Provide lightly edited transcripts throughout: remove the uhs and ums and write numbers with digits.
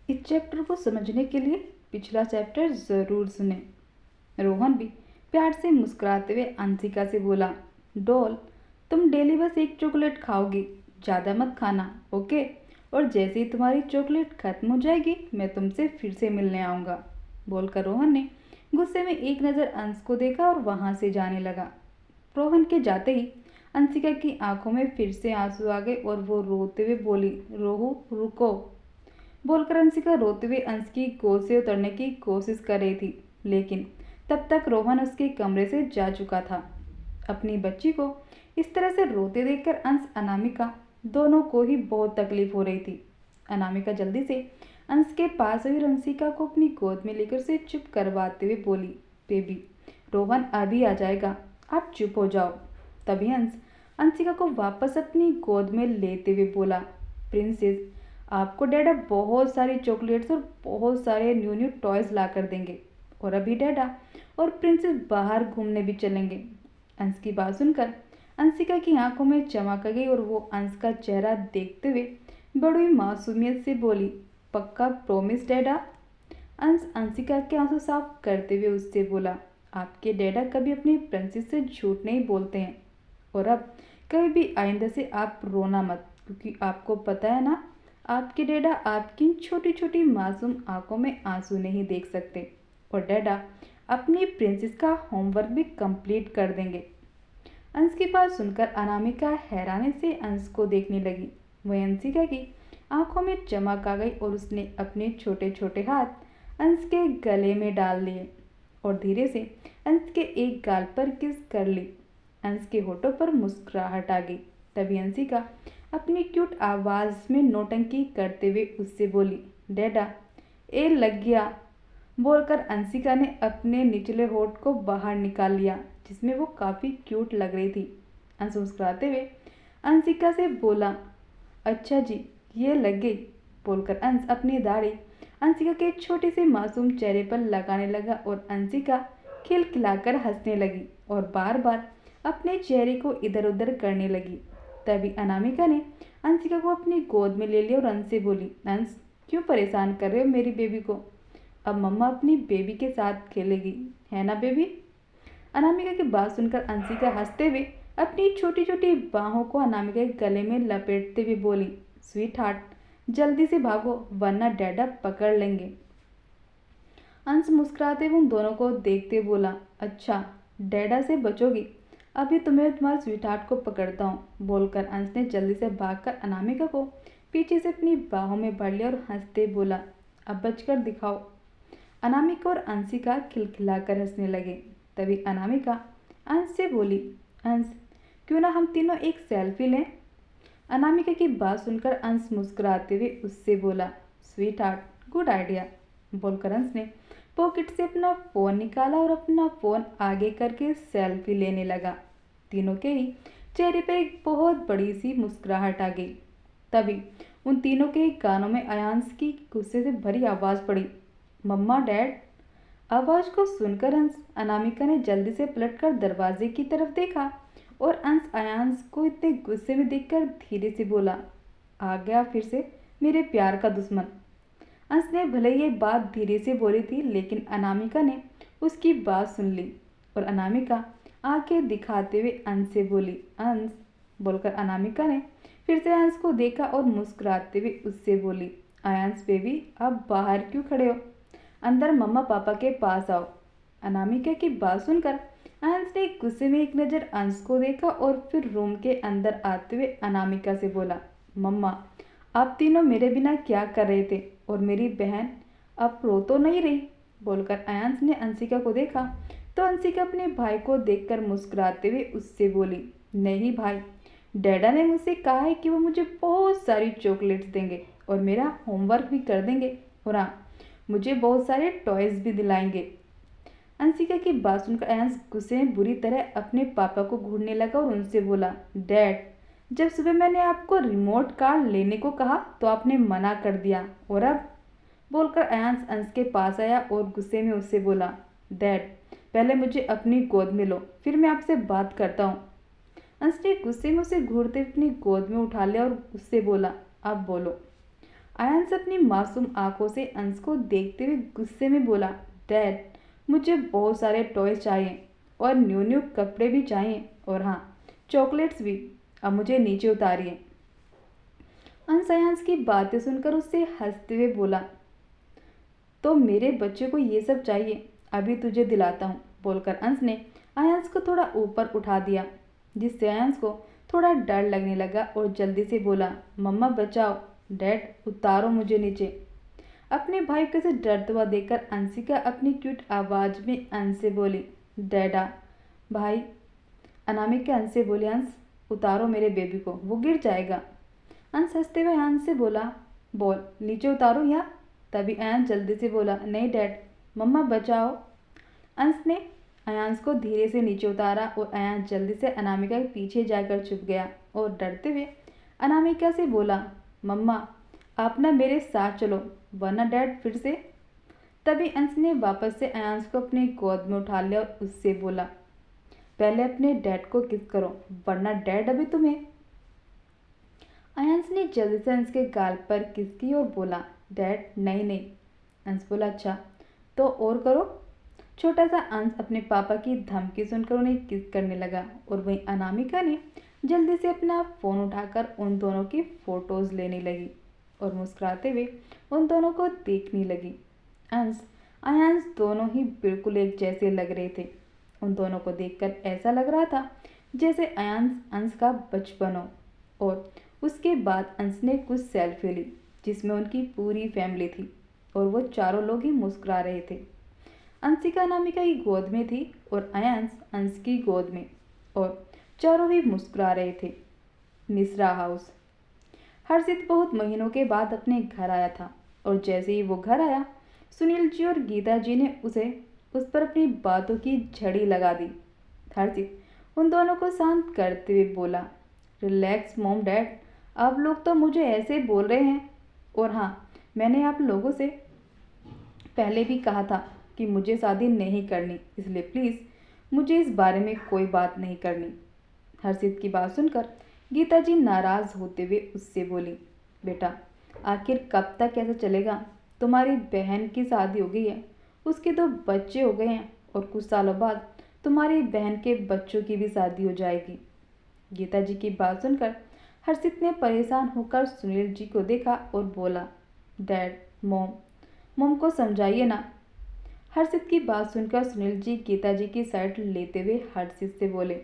इस चैप्टर को समझने के लिए पिछला चैप्टर ज़रूर सुने। रोहन भी प्यार से मुस्कुराते हुए अंशिका से बोला, डॉल, तुम डेली बस एक चॉकलेट खाओगी, ज़्यादा मत खाना, ओके? और जैसे ही तुम्हारी चॉकलेट खत्म हो जाएगी मैं तुमसे फिर से मिलने आऊँगा, बोलकर रोहन ने गुस्से में एक नज़र अंश को देखा और वहाँ से जाने लगा। रोहन के जाते ही अंशिका की आंखों में फिर से आंसू आ गए और वो रोते हुए बोली, रोहू रुको, बोलकर अंशिका रोते हुए अंश की गोद से उतरने की कोशिश कर रही थी, लेकिन तब तक रोहन उसके कमरे से जा चुका था। अपनी बच्ची को इस तरह से रोते देखकर अंश अनामिका दोनों को ही बहुत तकलीफ हो रही थी। अनामिका जल्दी से अंश के पास हुई और अंशिका को अपनी गोद में लेकर उसे चुप करवाते हुए बोली, बेबी, रोहन अभी आ जाएगा, आप चुप हो जाओ। तभी अंश अंशिका को वापस अपनी गोद में लेते हुए बोला, प्रिंसेस, आपको डैडा बहुत सारी चॉकलेट्स और बहुत सारे न्यू न्यू टॉयज ला कर देंगे, और अभी डैडा और प्रिंसेस बाहर घूमने भी चलेंगे। अंश की बात सुनकर अंशिका की आंखों में चमक आ गई और वो अंश का चेहरा देखते हुए बड़ी मासूमियत से बोली, पक्का प्रॉमिस डैडा? अंश अंशिका के आंसू साफ करते हुए उससे बोला, आपके डैडा कभी अपनी प्रिंसेस से झूठ नहीं बोलते हैं, और अब कभी भी आइंदा से आप रोना मत, क्योंकि आपको पता है ना, आपके डैडा आपकी छोटी छोटी मासूम आंखों में आंसू नहीं देख सकते, और डैडा अपनी प्रिंसेस का होमवर्क भी कंप्लीट कर देंगे। अंश की बात सुनकर अनामिका हैरानी से अंश को देखने लगी। वह अंशिका की आंखों में चमक आ गई और उसने अपने छोटे छोटे हाथ अंश के गले में डाल लिए और धीरे से अंश के एक गाल पर किस कर ली। अंश के होठों पर मुस्कुराहट आ गई। तभी अंशिका अपनी क्यूट आवाज़ में नौटंकी करते हुए उससे बोली, डैडा, ए लग गया, बोलकर अंशिका ने अपने निचले होठ को बाहर निकाल लिया, जिसमें वो काफ़ी क्यूट लग रही थी। अंश मुस्कुराते हुए अंशिका से बोला, अच्छा जी, ये लग गई, बोलकर अंश अपनी दाढ़ी अंशिका के छोटे से मासूम चेहरे पर लगाने लगा और अंशिका खिलखिलाकर हंसने लगी और बार बार अपने चेहरे को इधर उधर करने लगी। तभी अनामिका ने अंशिका को अपनी गोद में ले लिया और अंश से बोली, अंश, क्यों परेशान कर रहे हो मेरी बेबी को? अब मम्मा अपनी बेबी के साथ खेलेगी, है ना बेबी? अनामिका की बात सुनकर अंशिका हंसते हुए अपनी छोटी छोटी बाहों को अनामिका के गले में लपेटते हुए बोली, स्वीट हार्ट, जल्दी से भागो वरना डैडा पकड़ लेंगे। अंश मुस्कुराते हुए उन दोनों को देखते बोला, अच्छा, डैडा से बचोगी, अभी तुम्हें तुम्हारे स्वीट हार्ट को पकड़ता हूँ, बोलकर अंश ने जल्दी से भागकर अनामिका को पीछे से अपनी बाहों में भर लिया और हंसते बोला, अब बचकर दिखाओ। अनामिका और अंशिका खिलखिलाकर हंसने लगे। तभी अनामिका अंश से बोली, अंश, क्यों ना हम तीनों एक सेल्फी लें? अनामिका की बात सुनकर अंश मुस्कुराते हुए उससे बोला, स्वीट हार्ट, गुड आइडिया, बोलकर अंश ने पॉकेट से अपना फ़ोन निकाला और अपना फ़ोन आगे करके सेल्फी लेने लगा। तीनों के ही चेहरे पर एक बहुत बड़ी सी मुस्कुराहट आ गई। तभी उन तीनों के कानों में अयांश की गुस्से से भरी आवाज़ पड़ी, मम्मा, डैड। आवाज़ को सुनकर अंश अनामिका ने जल्दी से पलटकर दरवाजे की तरफ देखा और अंश अयांश को इतने गुस्से में देखकर धीरे से बोला, आ गया फिर से मेरे प्यार का दुश्मन। अंश ने भले ये बात धीरे से बोली थी, लेकिन अनामिका ने उसकी बात सुन ली और अनामिका आंखें दिखाते हुए अंश से बोली, अंश, बोलकर अनामिका ने फिर से अंश को देखा और मुस्कुराते हुए उससे बोली, आयांश बेबी, आप बाहर क्यों खड़े हो? अंदर मम्मा पापा के पास आओ। अनामिका की बात सुनकर अंश ने गुस्से में एक नज़र अंश को देखा और फिर रूम के अंदर आते हुए अनामिका से बोला, मम्मा, आप तीनों मेरे बिना क्या कर रहे थे? और मेरी बहन अब रो तो नहीं रही? बोलकर अंश ने अंशिका को देखा तो अंशिका अपने भाई को देखकर मुस्कुराते हुए उससे बोली, नहीं भाई, डैडा ने मुझसे कहा है कि वो मुझे बहुत सारी चॉकलेट्स देंगे और मेरा होमवर्क भी कर देंगे, और हाँ, मुझे बहुत सारे टॉयज़ भी दिलाएंगे। अंशिका की बात सुनकर अंश गुस्से में बुरी तरह अपने पापा को घूरने लगा और उनसे बोला, डैड, जब सुबह मैंने आपको रिमोट कार लेने को कहा तो आपने मना कर दिया, और अब? बोलकर अंश के पास आया और गुस्से में उससे बोला, डैड, पहले मुझे अपनी गोद में लो, फिर मैं आपसे बात करता हूँ। अंश ने गुस्से में उसे घूरते अपनी गोद में उठा लिया और उससे बोला, अब बोलो। आयांश अपनी मासूम आंखों से अंश को देखते हुए गुस्से में बोला, डैड, मुझे बहुत सारे टॉयज चाहिए और न्यू न्यू कपड़े भी चाहिए, और हाँ, चॉकलेट्स भी। अब मुझे नीचे उतारिए। अंश आयांश की बातें सुनकर उससे हंसते हुए बोला, तो मेरे बच्चे को ये सब चाहिए, अभी तुझे दिलाता हूँ, बोलकर अंश ने आयांश को थोड़ा ऊपर उठा दिया, जिससे आयांश को थोड़ा डर लगने लगा और जल्दी से बोला, मम्मा बचाओ, डैड उतारो मुझे नीचे। अपने भाई को से डरता हुआ देखकर अंशिका अपनी क्यूट आवाज़ में अंश से बोली, डैडा भाई। अनामिका अंश से बोली, अंश उतारो मेरे बेबी को, वो गिर जाएगा। अंश हंसते हुए अंश से बोला, बोल नीचे उतारो या। तभी अंश जल्दी से बोला, नहीं डैड, मम्मा बचाओ। अंश ने अयांश को धीरे से नीचे उतारा और अयांश जल्दी से अनामिका के पीछे जाकर छुप गया और डरते हुए अनामिका से बोला, मम्मा आप ना मेरे साथ चलो, वरना डैड फिर से। तभी अंश ने वापस से अयांश को अपनी गोद में उठा लिया और उससे बोला, पहले अपने डैड को किस करो, वरना डैड अभी तुम्हें। अयांश ने जल्दी से अंश के गाल पर किस की और बोला, डैड नहीं नहीं। अंश बोला, अच्छा तो और करो। छोटा सा अंश अपने पापा की धमकी सुनकर उन्हें किस करने लगा और वहीं अनामिका ने जल्दी से अपना फ़ोन उठाकर उन दोनों की फ़ोटोज़ लेने लगी और मुस्कुराते हुए उन दोनों को देखने लगी। अंश आयांश दोनों ही बिल्कुल एक जैसे लग रहे थे। उन दोनों को देखकर ऐसा लग रहा था जैसे आयांश अंश का बचपन हो। और उसके बाद अंश ने कुछ सेल्फी ली जिसमें उनकी पूरी फैमिली थी और वो चारों लोग ही मुस्कुरा रहे थे। अंशिका अनामिका की गोद में थी और आयांश अंश की गोद में, और चारों ही मुस्कुरा रहे थे। मिश्रा हाउस। हर्षित बहुत महीनों के बाद अपने घर आया था और जैसे ही वो घर आया, सुनील जी और गीता जी ने उस पर अपनी बातों की झड़ी लगा दी। हर्षित उन दोनों को शांत करते हुए बोला, रिलैक्स मॉम डैड, आप लोग तो मुझे ऐसे बोल रहे हैं, और हाँ, मैंने आप लोगों से पहले भी कहा था कि मुझे शादी नहीं करनी, इसलिए प्लीज़ मुझे इस बारे में कोई बात नहीं करनी। हर्षित की बात सुनकर गीता जी नाराज़ होते हुए उससे बोली, बेटा आखिर कब तक ऐसा चलेगा? तुम्हारी बहन की शादी हो गई है, उसके 2 बच्चे हो गए हैं और कुछ सालों बाद तुम्हारी बहन के बच्चों की भी शादी हो जाएगी। गीता जी की बात सुनकर हर्षित ने परेशान होकर सुनील जी को देखा और बोला, डैड मॉम को समझाइए ना। हर्षित की बात सुनकर सुनील जी गीता जी की साइड लेते हुए हर्षित से बोले,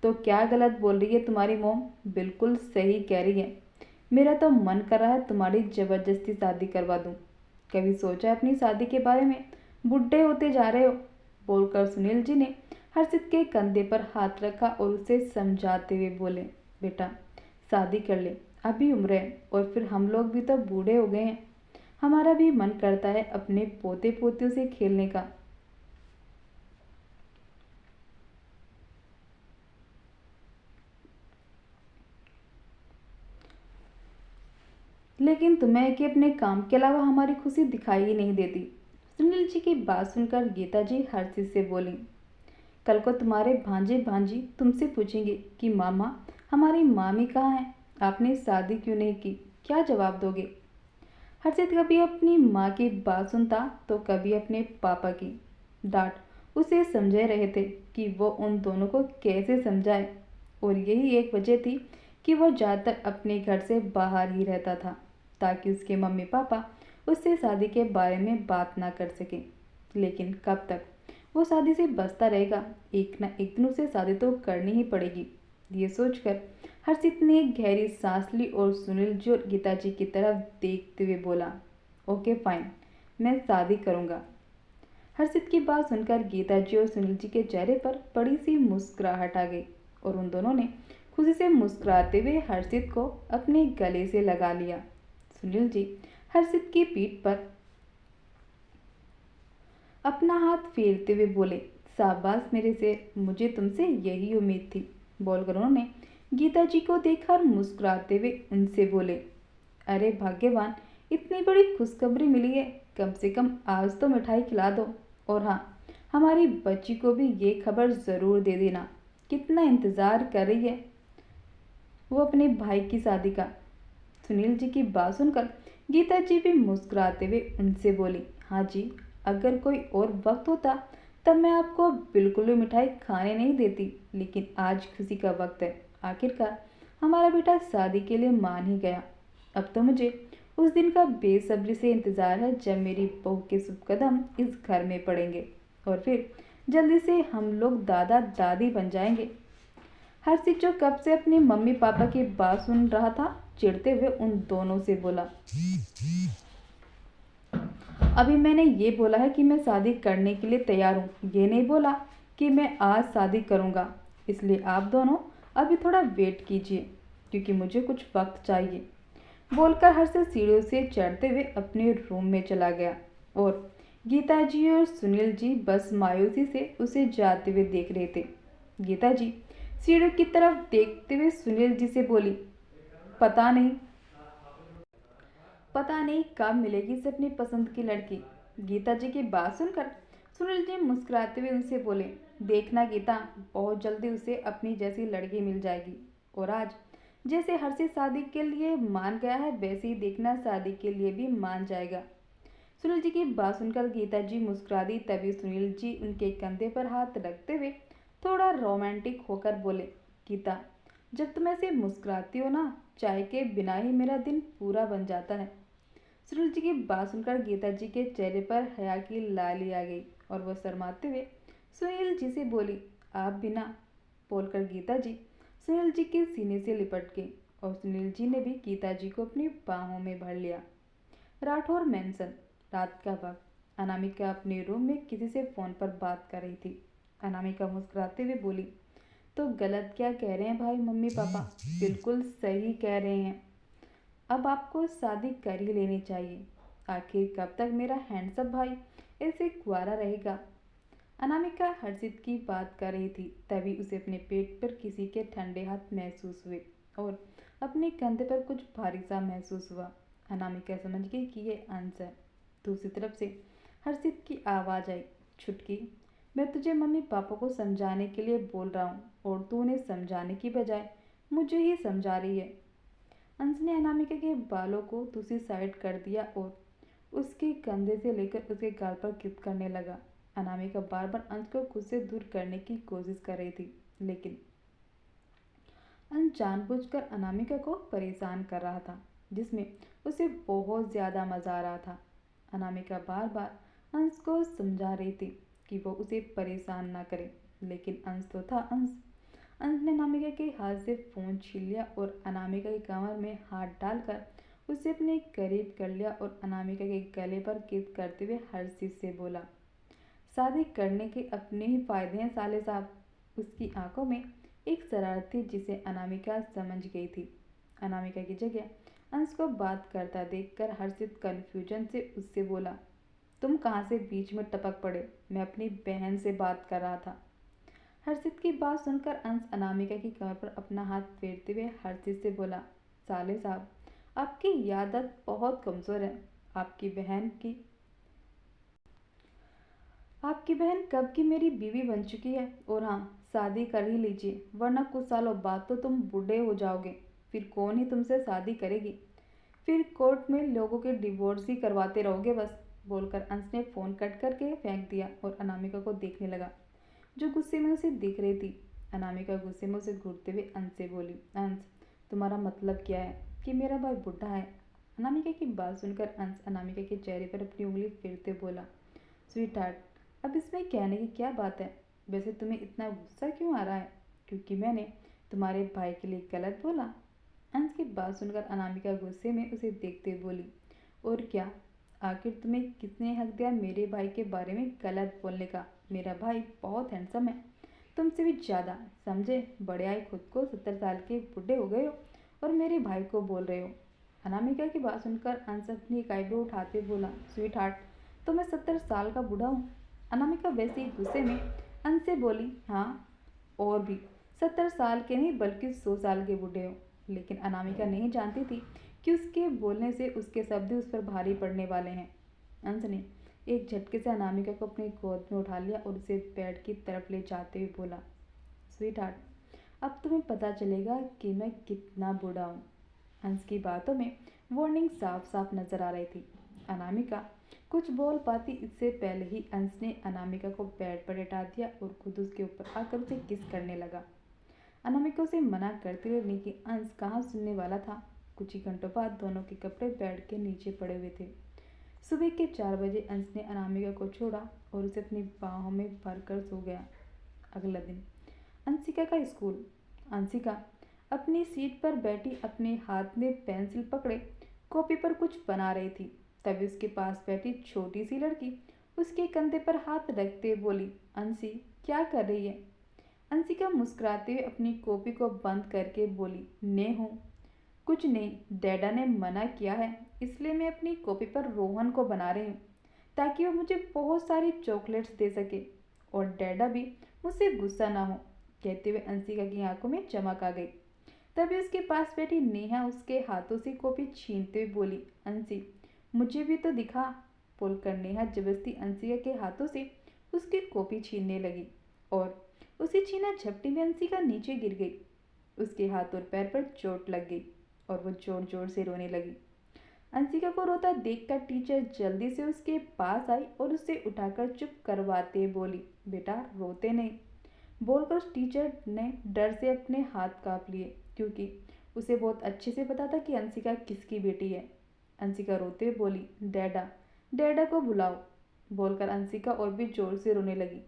तो क्या गलत बोल रही है तुम्हारी मॉम? बिल्कुल सही कह रही है। मेरा तो मन कर रहा है तुम्हारी ज़बरदस्ती शादी करवा दूं। कभी सोचा अपनी शादी के बारे में? बुढ़े होते जा रहे हो, बोलकर सुनील जी ने हर्षित के कंधे पर हाथ रखा और उसे समझाते हुए बोले, बेटा शादी कर ले, अभी उम्र है, और फिर हम लोग भी तो बूढ़े हो गए हैं। हमारा भी मन करता है अपने पोते पोतियों से खेलने का। लेकिन तुम्हें कि अपने काम के अलावा हमारी खुशी दिखाई ही नहीं देती। सुनील जी की बात सुनकर गीता जी हर्षित से बोली, कल को तुम्हारे भांजे भांजी तुमसे पूछेंगे कि मामा हमारी मामी कहाँ है, आपने शादी क्यों नहीं की, क्या जवाब दोगे? हर्षित कभी अपनी माँ की बात सुनता तो कभी अपने पापा की डांट उसे समझा रहे थे कि वो उन दोनों को कैसे समझाए, और यही एक वजह थी कि वो ज़्यादातर अपने घर से बाहर ही रहता था ताकि उसके मम्मी पापा उससे शादी के बारे में बात ना कर सकें। लेकिन कब तक वो शादी से बचता रहेगा, एक ना एक दिन उसे शादी तो करनी ही पड़ेगी। ये सोचकर हर्षित ने एक गहरी सांस ली और सुनील जी और गीता जी की तरफ देखते हुए बोला, ओके फाइन, मैं शादी करूँगा। हर्षित की बात सुनकर गीता जी और सुनील जी के चेहरे पर बड़ी सी मुस्कुराहट आ गई और उन दोनों ने खुशी से मुस्कुराते हुए हर्षित को अपने गले से लगा लिया। सुनील जी हर्षित की पीठ पर अपना हाथ फेरते हुए बोले, शाबाश मेरे से, मुझे तुमसे यही उम्मीद थी, बोलकर उन्होंने गीता जी को देखा और मुस्कुराते हुए उनसे बोले, अरे भाग्यवान, इतनी बड़ी खुशखबरी मिली है, कम से कम आज तो मिठाई खिला दो, और हाँ, हमारी बच्ची को भी ये खबर ज़रूर दे देना, कितना इंतज़ार कर रही है वो अपने भाई की शादी का। सुनील जी की बात सुनकर गीता जी भी मुस्कुराते हुए उनसे बोली, हाँ जी, अगर कोई और वक्त होता तब मैं आपको बिल्कुल भी मिठाई खाने नहीं देती, लेकिन आज खुशी का वक्त है। आखिरकार हमारा बेटा शादी के लिए मान ही गया। अब तो मुझे उस दिन का बेसब्री से इंतज़ार है जब मेरी बहू के शुभ कदम इस घर में पड़ेंगे और फिर जल्दी से हम लोग दादा दादी बन जाएंगे। हर्षित जो कब से अपनी मम्मी पापा की बात सुन रहा था, चिढ़ते हुए उन दोनों से बोला, अभी मैंने ये बोला है कि मैं शादी करने के लिए तैयार हूँ, ये नहीं बोला कि मैं आज शादी करूँगा। इसलिए आप दोनों अभी थोड़ा वेट कीजिए, क्योंकि मुझे कुछ वक्त चाहिए। बोलकर हर्षित सीढ़ियों से चढ़ते हुए अपने रूम में चला गया और गीता जी और सुनील जी बस मायूसी से उसे जाते हुए देख रहे थे। गीता जी सीढ़ियों की तरफ देखते हुए सुनील जी से बोली, पता नहीं पता नहीं कब मिलेगी इसे अपनी पसंद की लड़की। गीता जी की बात सुनकर सुनील जी मुस्कुराते हुए उनसे बोले, देखना गीता, बहुत जल्दी उसे अपनी जैसी लड़की मिल जाएगी। और आज जैसे हर्षित शादी के लिए मान गया है, वैसे ही देखना शादी के लिए भी मान जाएगा। सुनील जी की बात सुनकर गीता जी मुस्कुरा दी। तभी सुनील जी उनके कंधे पर हाथ रखते हुए थोड़ा रोमांटिक होकर बोले, गीता, जब तुम ऐसे मुस्कुराती हो ना, चाय के बिना ही मेरा दिन पूरा बन जाता है। सुनील जी की बात सुनकर गीता जी के चेहरे पर हया की लाली आ गई और वह शर्माते हुए सुनील जी से बोली, आप बिना। बोलकर गीता जी सुनील जी के सीने से लिपट गई और सुनील जी ने भी गीता जी को अपनी बाहों में भर लिया। राठौर मैंसन, रात का वक्त। अनामिका अपने रूम में किसी से फ़ोन पर बात कर रही थी। अनामिका मुस्कुराते हुए बोली, तो गलत क्या कह रहे हैं भाई मम्मी पापा, बिल्कुल सही कह रहे हैं। अब आपको शादी कर ही लेनी चाहिए। आखिर कब तक मेरा हैंडसम भाई ऐसे कुंवारा रहेगा। अनामिका हर्षित की बात कर रही थी, तभी उसे अपने पेट पर किसी के ठंडे हाथ महसूस हुए और अपने कंधे पर कुछ भारी सा महसूस हुआ। अनामिका समझ गई कि ये अंश है। दूसरी तरफ से हर्षित की आवाज़ आई, छुटकी, मैं तुझे मम्मी पापा को समझाने के लिए बोल रहा हूँ और तू उन्हें समझाने की बजाय मुझे ही समझा रही है। अंश ने अनामिका के बालों को दूसरी साइड कर दिया और उसके कंधे से लेकर उसके गाल पर किस करने लगा। अनामिका बार बार अंश को खुद से दूर करने की कोशिश कर रही थी, लेकिन अंश जानबूझकर अनामिका को परेशान कर रहा था, जिसमें उसे बहुत ज़्यादा मज़ा आ रहा था। अनामिका बार बार अंश को समझा रही थी कि वो उसे परेशान ना करे, लेकिन अंश तो था अंश। अंश ने अनामिका के हाथ से फ़ोन छीन लिया और अनामिका के कमर में हाथ डालकर उसे अपने करीब कर लिया और अनामिका के गले पर किस करते हुए हर्षित से बोला, शादी करने के अपने ही फायदे हैं साले साहब। उसकी आंखों में एक शरारत थी जिसे अनामिका समझ गई थी। अनामिका की जगह अंश को बात करता देखकर हर्षित कन्फ्यूजन से उससे बोला, तुम कहाँ से बीच में टपक पड़े, मैं अपनी बहन से बात कर रहा था। हर्षित की बात सुनकर अंश अनामिका की कमर पर अपना हाथ फेरते हुए हर्षित से बोला, साले साहब, आपकी याददाश्त बहुत कमज़ोर है। आपकी बहन कब की मेरी बीवी बन चुकी है। और हाँ, शादी कर ही लीजिए, वरना कुछ सालों बाद तो तुम बूढ़े हो जाओगे, फिर कौन ही तुमसे शादी करेगी। फिर कोर्ट में लोगों के डिवोर्स ही करवाते रहोगे बस। बोलकर अंश ने फ़ोन कट करके फेंक दिया और अनामिका को देखने लगा, जो गुस्से में उसे देख रही थी। अनामिका गुस्से में उसे घूरते हुए अंश से बोली, अंश, तुम्हारा मतलब क्या है कि मेरा भाई बुढ़ा है। अनामिका की बात सुनकर अंश अनामिका के चेहरे पर अपनी उंगली फेरते बोला, स्वीट हार्ट, अब इसमें कहने की क्या बात है। वैसे तुम्हें इतना गुस्सा क्यों आ रहा है, क्योंकि मैंने तुम्हारे भाई के लिए गलत बोला। अंश की बात सुनकर अनामिका गुस्से में उसे देखते बोली, और क्या, आखिर तुम्हें किसने हक दिया मेरे भाई के बारे में गलत बोलने का। मेरा भाई बहुत हैंडसम है, तुमसे भी ज़्यादा। समझे, बड़े आई खुद को 70 साल के बूढ़े हो गए हो और मेरे भाई को बोल रहे हो। अनामिका की बात सुनकर अंश अपनी एक आईब्रो उठाते बोला, स्वीट हार्ट, तो मैं 70 साल का बूढ़ा हूँ। अनामिका वैसे ही गुस्से में अंश से बोली, हाँ, और भी 70 साल के नहीं बल्कि 100 साल के बूढ़े हो। लेकिन अनामिका नहीं जानती थी कि उसके बोलने से उसके शब्द उस पर भारी पड़ने वाले हैं। अंश ने एक झटके से अनामिका को अपनी गोद में उठा लिया और उसे बेड की तरफ ले जाते हुए बोला, स्वीट हार्ट, अब तुम्हें पता चलेगा कि मैं कितना बूढ़ा हूँ। अंश की बातों में वार्निंग साफ साफ नजर आ रही थी। अनामिका कुछ बोल पाती इससे पहले ही अंश ने अनामिका को बेड पर लेटा दिया और खुद उसके ऊपर आकर उसे किस करने लगा। अनामिका उसे मना करते हुए कि अंश कहाँ सुनने वाला था। कुछ ही घंटों बाद दोनों के कपड़े बेड के नीचे पड़े हुए थे। सुबह के 4 बजे अंश ने अनामिका को छोड़ा और उसे अपनी बाहों में भरकर सो गया। अगला दिन अंशिका का स्कूल। अंशिका अपनी सीट पर बैठी अपने हाथ में पेंसिल पकड़े कॉपी पर कुछ बना रही थी। तभी उसके पास बैठी छोटी सी लड़की उसके कंधे पर हाथ रखते बोली, अंशी क्या कर रही है? अंशिका मुस्कुराते हुए अपनी कॉपी को बंद करके बोली, ने हूँ कुछ नहीं, डैडा ने मना किया है इसलिए मैं अपनी कॉपी पर रोहन को बना रही हूँ ताकि वो मुझे बहुत सारी चॉकलेट्स दे सके और डैडा भी मुझसे गुस्सा ना हो। कहते हुए अंशिका की आंखों में चमक आ गई। तभी उसके पास बैठी नेहा उसके हाथों से कॉपी छीनते हुए बोली, अंशी मुझे भी तो दिखा। बोलकर नेहा जबरदस्ती अंशिका के हाथों से उसकी कॉपी छीनने लगी और उसी छीना झपटी में अंशिका नीचे गिर गई। उसके हाथ और पैर पर चोट लग गई और वो जोर जोर से रोने लगी। अंशिका को रोता देखकर टीचर जल्दी से उसके पास आई और उसे उठाकर चुप करवाते बोली, बेटा रोते नहीं। बोलकर उस टीचर ने डर से अपने हाथ कांप लिए क्योंकि उसे बहुत अच्छे से पता था कि अंशिका किसकी बेटी है। अंशिका रोते हुए बोली, डैडा डैडा को बुलाओ। बोलकर अंशिका और भी जोर से रोने लगी।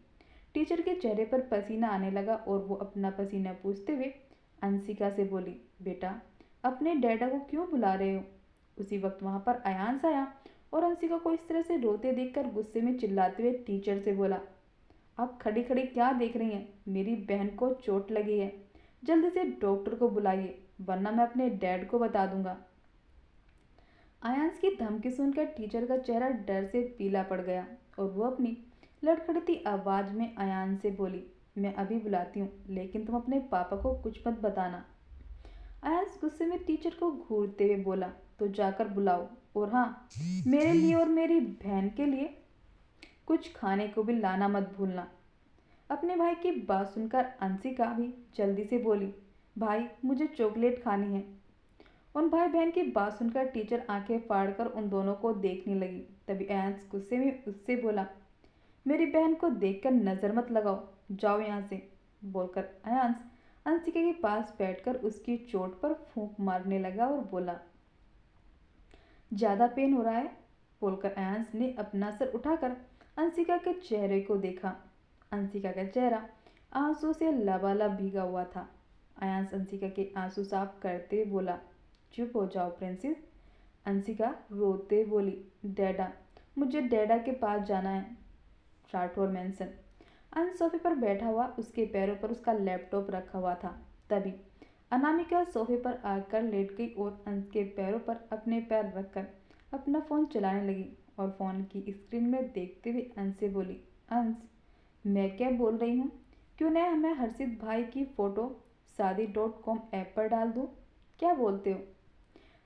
टीचर के चेहरे पर पसीना आने लगा और वो अपना पसीना पूछते हुए अंशिका से बोली, बेटा अपने डैडा को क्यों बुला रहे हो? उसी वक्त वहां पर अयांश आया और अंशिका को इस तरह से रोते देखकर गुस्से में चिल्लाते हुए टीचर से बोला, आप खड़ी खड़ी क्या देख रही हैं? मेरी बहन को चोट लगी है, जल्दी से डॉक्टर को बुलाइए वरना मैं अपने डैड को बता दूंगा। अयांश की धमकी सुनकर टीचर का चेहरा डर से पीला पड़ गया और वो अपनी लड़खड़ती आवाज में अयांश से बोली, मैं अभी बुलाती हूँ लेकिन तुम अपने पापा को कुछ मत बताना। अयांश गुस्से में टीचर को घूरते हुए बोला, तो जाकर बुलाओ और हाँ, मेरे लिए और मेरी बहन के लिए कुछ खाने को भी लाना मत भूलना। अपने भाई की बात सुनकर अंशिका भी जल्दी से बोली, भाई मुझे चॉकलेट खानी है। उन भाई बहन की बात सुनकर टीचर आंखें फाड़कर उन दोनों को देखने लगी। तभी अयांश गुस्से में उससे बोला, मेरी बहन को देखकर नजर मत लगाओ, जाओ यहाँ से। बोलकर अयांश अंशिका के पास बैठकर उसकी चोट पर फूंक मारने लगा और बोला, ज्यादा पेन हो रहा है? बोलकर अयांश ने अपना सर उठाकर अंशिका के चेहरे को देखा। अंशिका का चेहरा आंसू से लबालब भीगा हुआ था। अयांश अंशिका के आंसू साफ करते हुए बोला, चुप हो जाओ प्रिंसेस। अंशिका रोते बोली, डैडा मुझे डैडा के पास जाना है, राठौर मैंसन। अंश सोफे पर बैठा हुआ, उसके पैरों पर उसका लैपटॉप रखा हुआ था। तभी अनामिका सोफे पर आकर लेट गई और अंश के पैरों पर अपने पैर रखकर अपना फ़ोन चलाने लगी और फ़ोन की स्क्रीन में देखते हुए अंश से बोली, अंश मैं क्या बोल रही हूँ, क्यों ना मैं हर्षित भाई की फ़ोटो शादी.com ऐप पर डाल दूँ, क्या बोलते हो?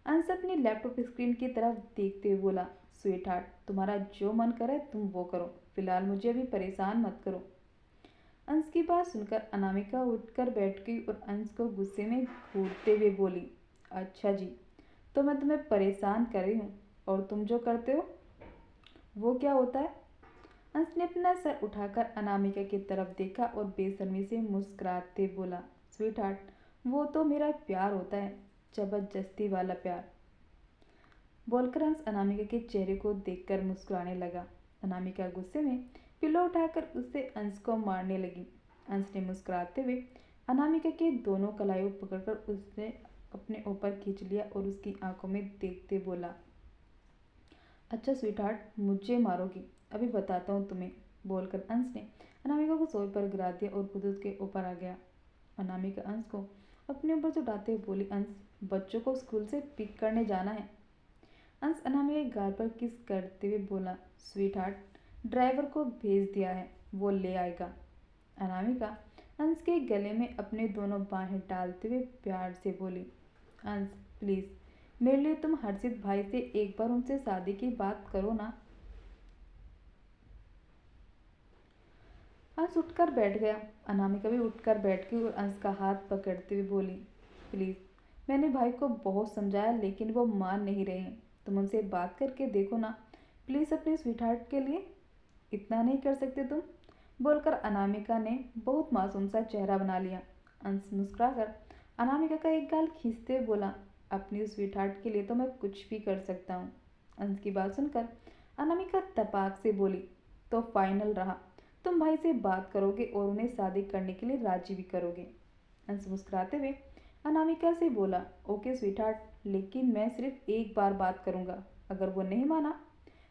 अंश अपनी लैपटॉप स्क्रीन की तरफ देखते हुए बोला, स्वीट हार्ट तुम्हारा जो मन करे तुम वो करो, फिलहाल मुझे अभी परेशान मत करो। अंश की बात सुनकर अनामिका उठकर बैठ गई और अंश को गुस्से में घूरते हुए बोली, अच्छा जी, तो मैं तुम्हें परेशान कर रही हूँ और तुम जो करते हो वो क्या होता है? अंश ने अपना सर उठाकर अनामिका की तरफ देखा और बेशर्मी से मुस्कुराते बोला, स्वीट हार्ट वो तो मेरा प्यार होता है, जबरदस्ती वाला प्यार। बोलकर अंश अनामिका के चेहरे को देखकर मुस्कुराने लगा। अनामिका गुस्से में पिलो उठाकर उससे अंश को मारने लगी। अंश ने मुस्कुराते हुए अनामिका के दोनों कलाइयों पकड़कर उसने अपने ऊपर खींच लिया और उसकी आंखों में देखते बोला, अच्छा स्वीटहार्ट मुझे मारोगी, अभी बताता हूँ तुम्हें। बोलकर अंश ने अनामिका को सोफे पर गिरा दिया और खुद उसके ऊपर आ गया। अनामिका अंश को अपने ऊपर से उठाते हुए बोली, अंश बच्चों को स्कूल से पिक करने जाना है। अंश अनामिका के गाल पर किस करते हुए बोला, स्वीट हार्ट ड्राइवर को भेज दिया है, वो ले आएगा। अनामिका अंश के गले में अपने दोनों बाहें डालते हुए प्यार से बोली, अंश प्लीज़ मेरे लिए तुम हर्षित भाई से एक बार उनसे शादी की बात करो ना। अंश उठकर बैठ गया। अनामिका भी उठकर बैठ गई और अंश का हाथ पकड़ते हुए बोली, प्लीज़ मैंने भाई को बहुत समझाया लेकिन वो मान नहीं रहे हैं। तुम उनसे बात करके देखो ना प्लीज़, अपने स्वीटहार्ट के लिए। इतना नहीं कर सकते तुम? बोलकर अनामिका ने बहुत मासूम सा चेहरा बना लिया। अंश मुस्कुराकर अनामिका का एक गाल खींचते हुए बोला, अपनी स्वीटहार्ट के लिए तो मैं कुछ भी कर सकता हूँ। अंश की बात सुनकर अनामिका तपाक से बोली, तो फाइनल रहा, तुम भाई से बात करोगे और उन्हें शादी करने के लिए राजी भी करोगे। अंश मुस्कुराते हुए अनामिका से बोला, ओके स्वीटहार्ट, लेकिन मैं सिर्फ एक बार बात करूँगा। अगर वो नहीं माना?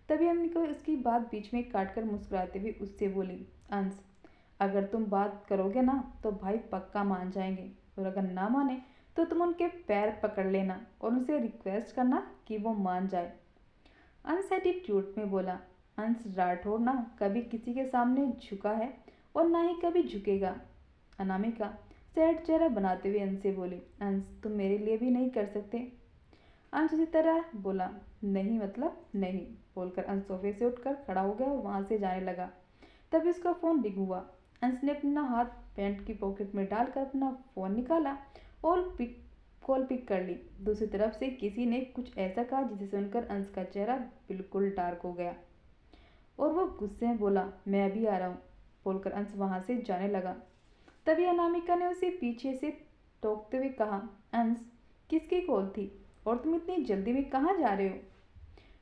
तभी अम्मी उसकी बात बीच में काटकर मुस्कुराते हुए उससे बोली, अंश, अगर तुम बात करोगे ना तो भाई पक्का मान जाएंगे, और अगर ना माने तो तुम उनके पैर पकड़ लेना और उनसे रिक्वेस्ट करना कि वो मान जाए। अंश एटीट्यूड में बोला, अंश राठौर ना कभी किसी के सामने झुका है और ना ही कभी झुकेगा। अनामिका सैड चेहरा बनाते हुए अंश से बोली, अंश तुम मेरे लिए भी नहीं कर सकते? अंश उसी तरह बोला, नहीं मतलब नहीं। बोलकर अंश सोफे से उठकर खड़ा हो गया और वहाँ से जाने लगा। तभी उसका फ़ोन रिंग हुआ। अंश ने अपना हाथ पैंट की पॉकेट में डालकर अपना फ़ोन निकाला और कॉल पिक कर ली। दूसरी तरफ से किसी ने कुछ ऐसा कहा जिसे सुनकर अंश का चेहरा बिल्कुल डार्क हो गया और वो गुस्से में बोला, मैं अभी आ रहा हूँ। बोलकर अंश वहाँ से जाने लगा। तभी अनामिका ने उसे पीछे से टोकते हुए कहा, अंश किसकी कॉल थी और तुम इतनी जल्दी में कहाँ जा रहे हो?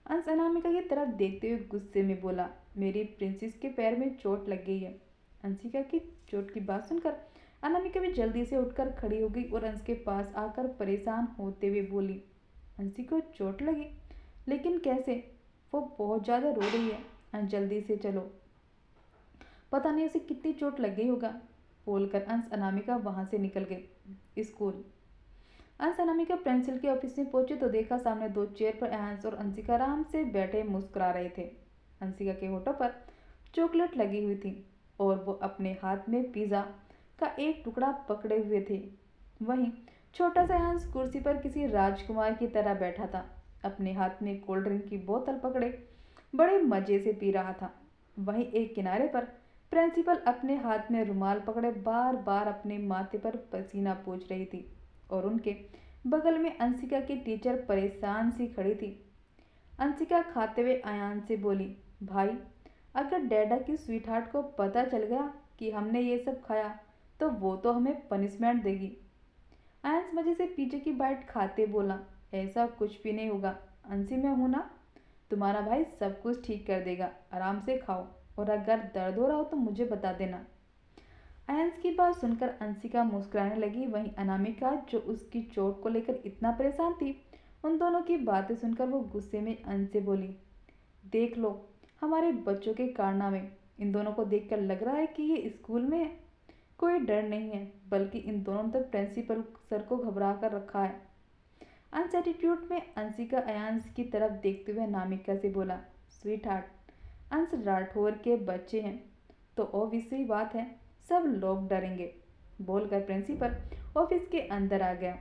अंश अनामिका की तरफ देखते हुए गुस्से में बोला, मेरी प्रिंसेस के पैर में चोट लग गई है। अंशिका की चोट की बात सुनकर अनामिका भी जल्दी से उठकर खड़ी हो गई और अंश के पास आकर परेशान होते हुए बोली, अंशी को चोट लगी? लेकिन कैसे? वो बहुत ज़्यादा रो रही है। अंश जल्दी से चलो, पता नहीं उसे कितनी चोट लग गई होगा। बोलकर अंश अनामिका वहाँ से निकल गए। स्कूल। अंश अनामिका प्रिंसिपल के ऑफिस में पहुंचे तो देखा सामने दो चेयर पर अंश और अंशिका आराम से बैठे मुस्कुरा रहे थे। अंशिका के होठों पर चॉकलेट लगी हुई थी और वो अपने हाथ में पिज़्ज़ा का एक टुकड़ा पकड़े हुए थे। वहीं छोटा सा अंश कुर्सी पर किसी राजकुमार की तरह बैठा था, अपने हाथ में कोल्ड ड्रिंक की बोतल पकड़े बड़े मज़े से पी रहा था। वहीं एक किनारे पर प्रिंसिपल अपने हाथ में रुमाल पकड़े बार बार अपने माथे पर पसीना पोंछ रही थी और उनके बगल में अंशिका की टीचर परेशान सी खड़ी थी। अंशिका खाते हुए अयान से बोली, भाई अगर डैडा की स्वीटहार्ट को पता चल गया कि हमने ये सब खाया तो वो तो हमें पनिशमेंट देगी। अयान मजे से पीछे की बाइट खाते बोला, ऐसा कुछ भी नहीं होगा अंशी, मैं हूं ना, तुम्हारा भाई सब कुछ ठीक कर देगा, आराम से खाओ और अगर दर्द हो रहा हो तो मुझे बता देना। अयंस की बात सुनकर अंशिका मुस्कुराने लगी। वहीं अनामिका जो उसकी चोट को लेकर इतना परेशान थी, उन दोनों की बातें सुनकर वो गुस्से में अंश से बोली, देख लो हमारे बच्चों के कारनामे, इन दोनों को देखकर लग रहा है कि ये स्कूल में है। कोई डर नहीं है, बल्कि इन दोनों ने तो प्रिंसिपल सर को घबरा कर रखा है। अंश एटीट्यूड में अंशिका अयांश की तरफ देखते हुए अनामिका से बोला, स्वीट हार्ट, अंश राठौर के बच्चे हैं तो ऑब्वियसली बात है सब लोग डरेंगे। बोलकर प्रिंसिपल ऑफिस के अंदर आ गया।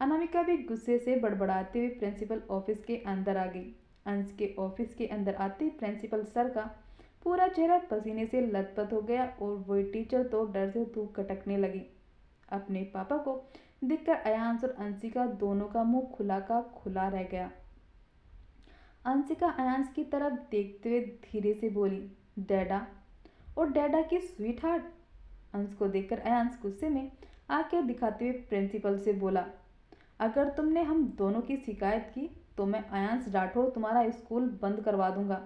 अनामिका भी गुस्से से बड़बड़ाते हुए प्रिंसिपल ऑफिस के अंदर आ गई। अंश के ऑफिस के अंदर आते ही प्रिंसिपल सर का पूरा चेहरा पसीने से लथपथ हो गया और वही टीचर तो डर से धूप कटकने लगी। अपने पापा को देखकर अयांश और अंशिका दोनों का मुंह खुला का खुला रह गया। अंशिका अयांश की तरफ देखते हुए धीरे से बोली, डैडा, और डैडा की स्वीट हार्ट। अंश को देखकर अयांश गुस्से में आंखें दिखाते हुए प्रिंसिपल से बोला, अगर तुमने हम दोनों की शिकायत की तो मैं अयांश राठौर तुम्हारा स्कूल बंद करवा दूंगा।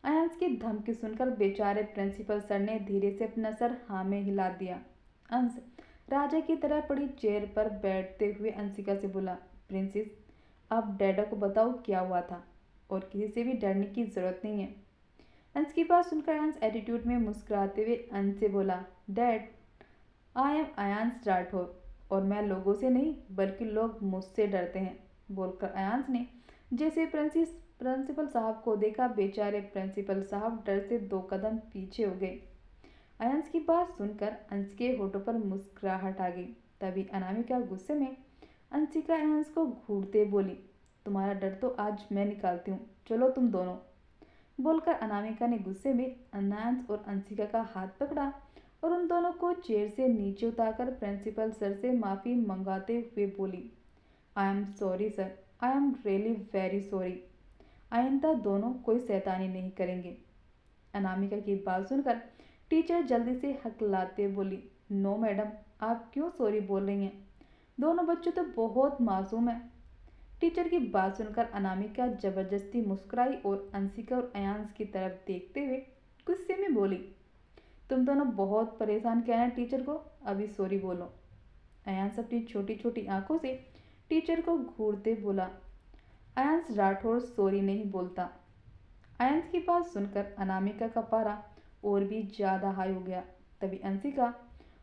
अयांश की धमकी सुनकर बेचारे प्रिंसिपल सर ने धीरे से अपना सर हाँ में हिला दिया। अंश राजा की तरह पड़ी चेयर पर बैठते हुए अंशिका से बोला, प्रिंसेस अब डैडा को बताओ क्या हुआ था और किसी से भी डरने की ज़रूरत नहीं है। अंश की बात सुनकर अंश एटीट्यूड में मुस्कुराते हुए अंश से बोला, dad, I am Ayansh Rathore और मैं लोगों से नहीं बल्कि लोग मुझसे डरते हैं। बोलकर अयांश ने जैसे प्रिंसिपल साहब को देखा, बेचारे प्रिंसिपल साहब डर से 2 कदम पीछे हो गए। अयांश की बात सुनकर अंश के होठों पर मुस्कुराहट आ गई। तभी अनामिका गुस्से में अंशिका अयांश को घूरते बोली, तुम्हारा डर तो आज मैं निकालती हूँ, चलो तुम दोनों। बोलकर अनामिका ने गुस्से में अयांश और अंशिका का हाथ पकड़ा और उन दोनों को चेयर से नीचे उतारकर प्रिंसिपल सर से माफ़ी मंगाते हुए बोली, I am sorry sir, I am really very sorry. आइंदा दोनों कोई शैतानी नहीं करेंगे। अनामिका की बात सुनकर टीचर जल्दी से हकलाते बोली, नो मैडम, आप क्यों सॉरी बोल रही हैं? दोनों बच्चे तो बहुत मासूम हैं। टीचर की बात सुनकर अनामिका जबरदस्ती मुस्कुराई और अंशिका और अयांश की तरफ देखते हुए गुस्से में बोली, तुम दोनों बहुत परेशान किया है टीचर को, अभी सॉरी बोलो। अयांश अपनी छोटी छोटी आंखों से टीचर को घूरते बोला, अयांश राठौर सॉरी नहीं बोलता। अयांश की बात सुनकर अनामिका का पारा और भी ज़्यादा हाई हो गया। तभी अंशिका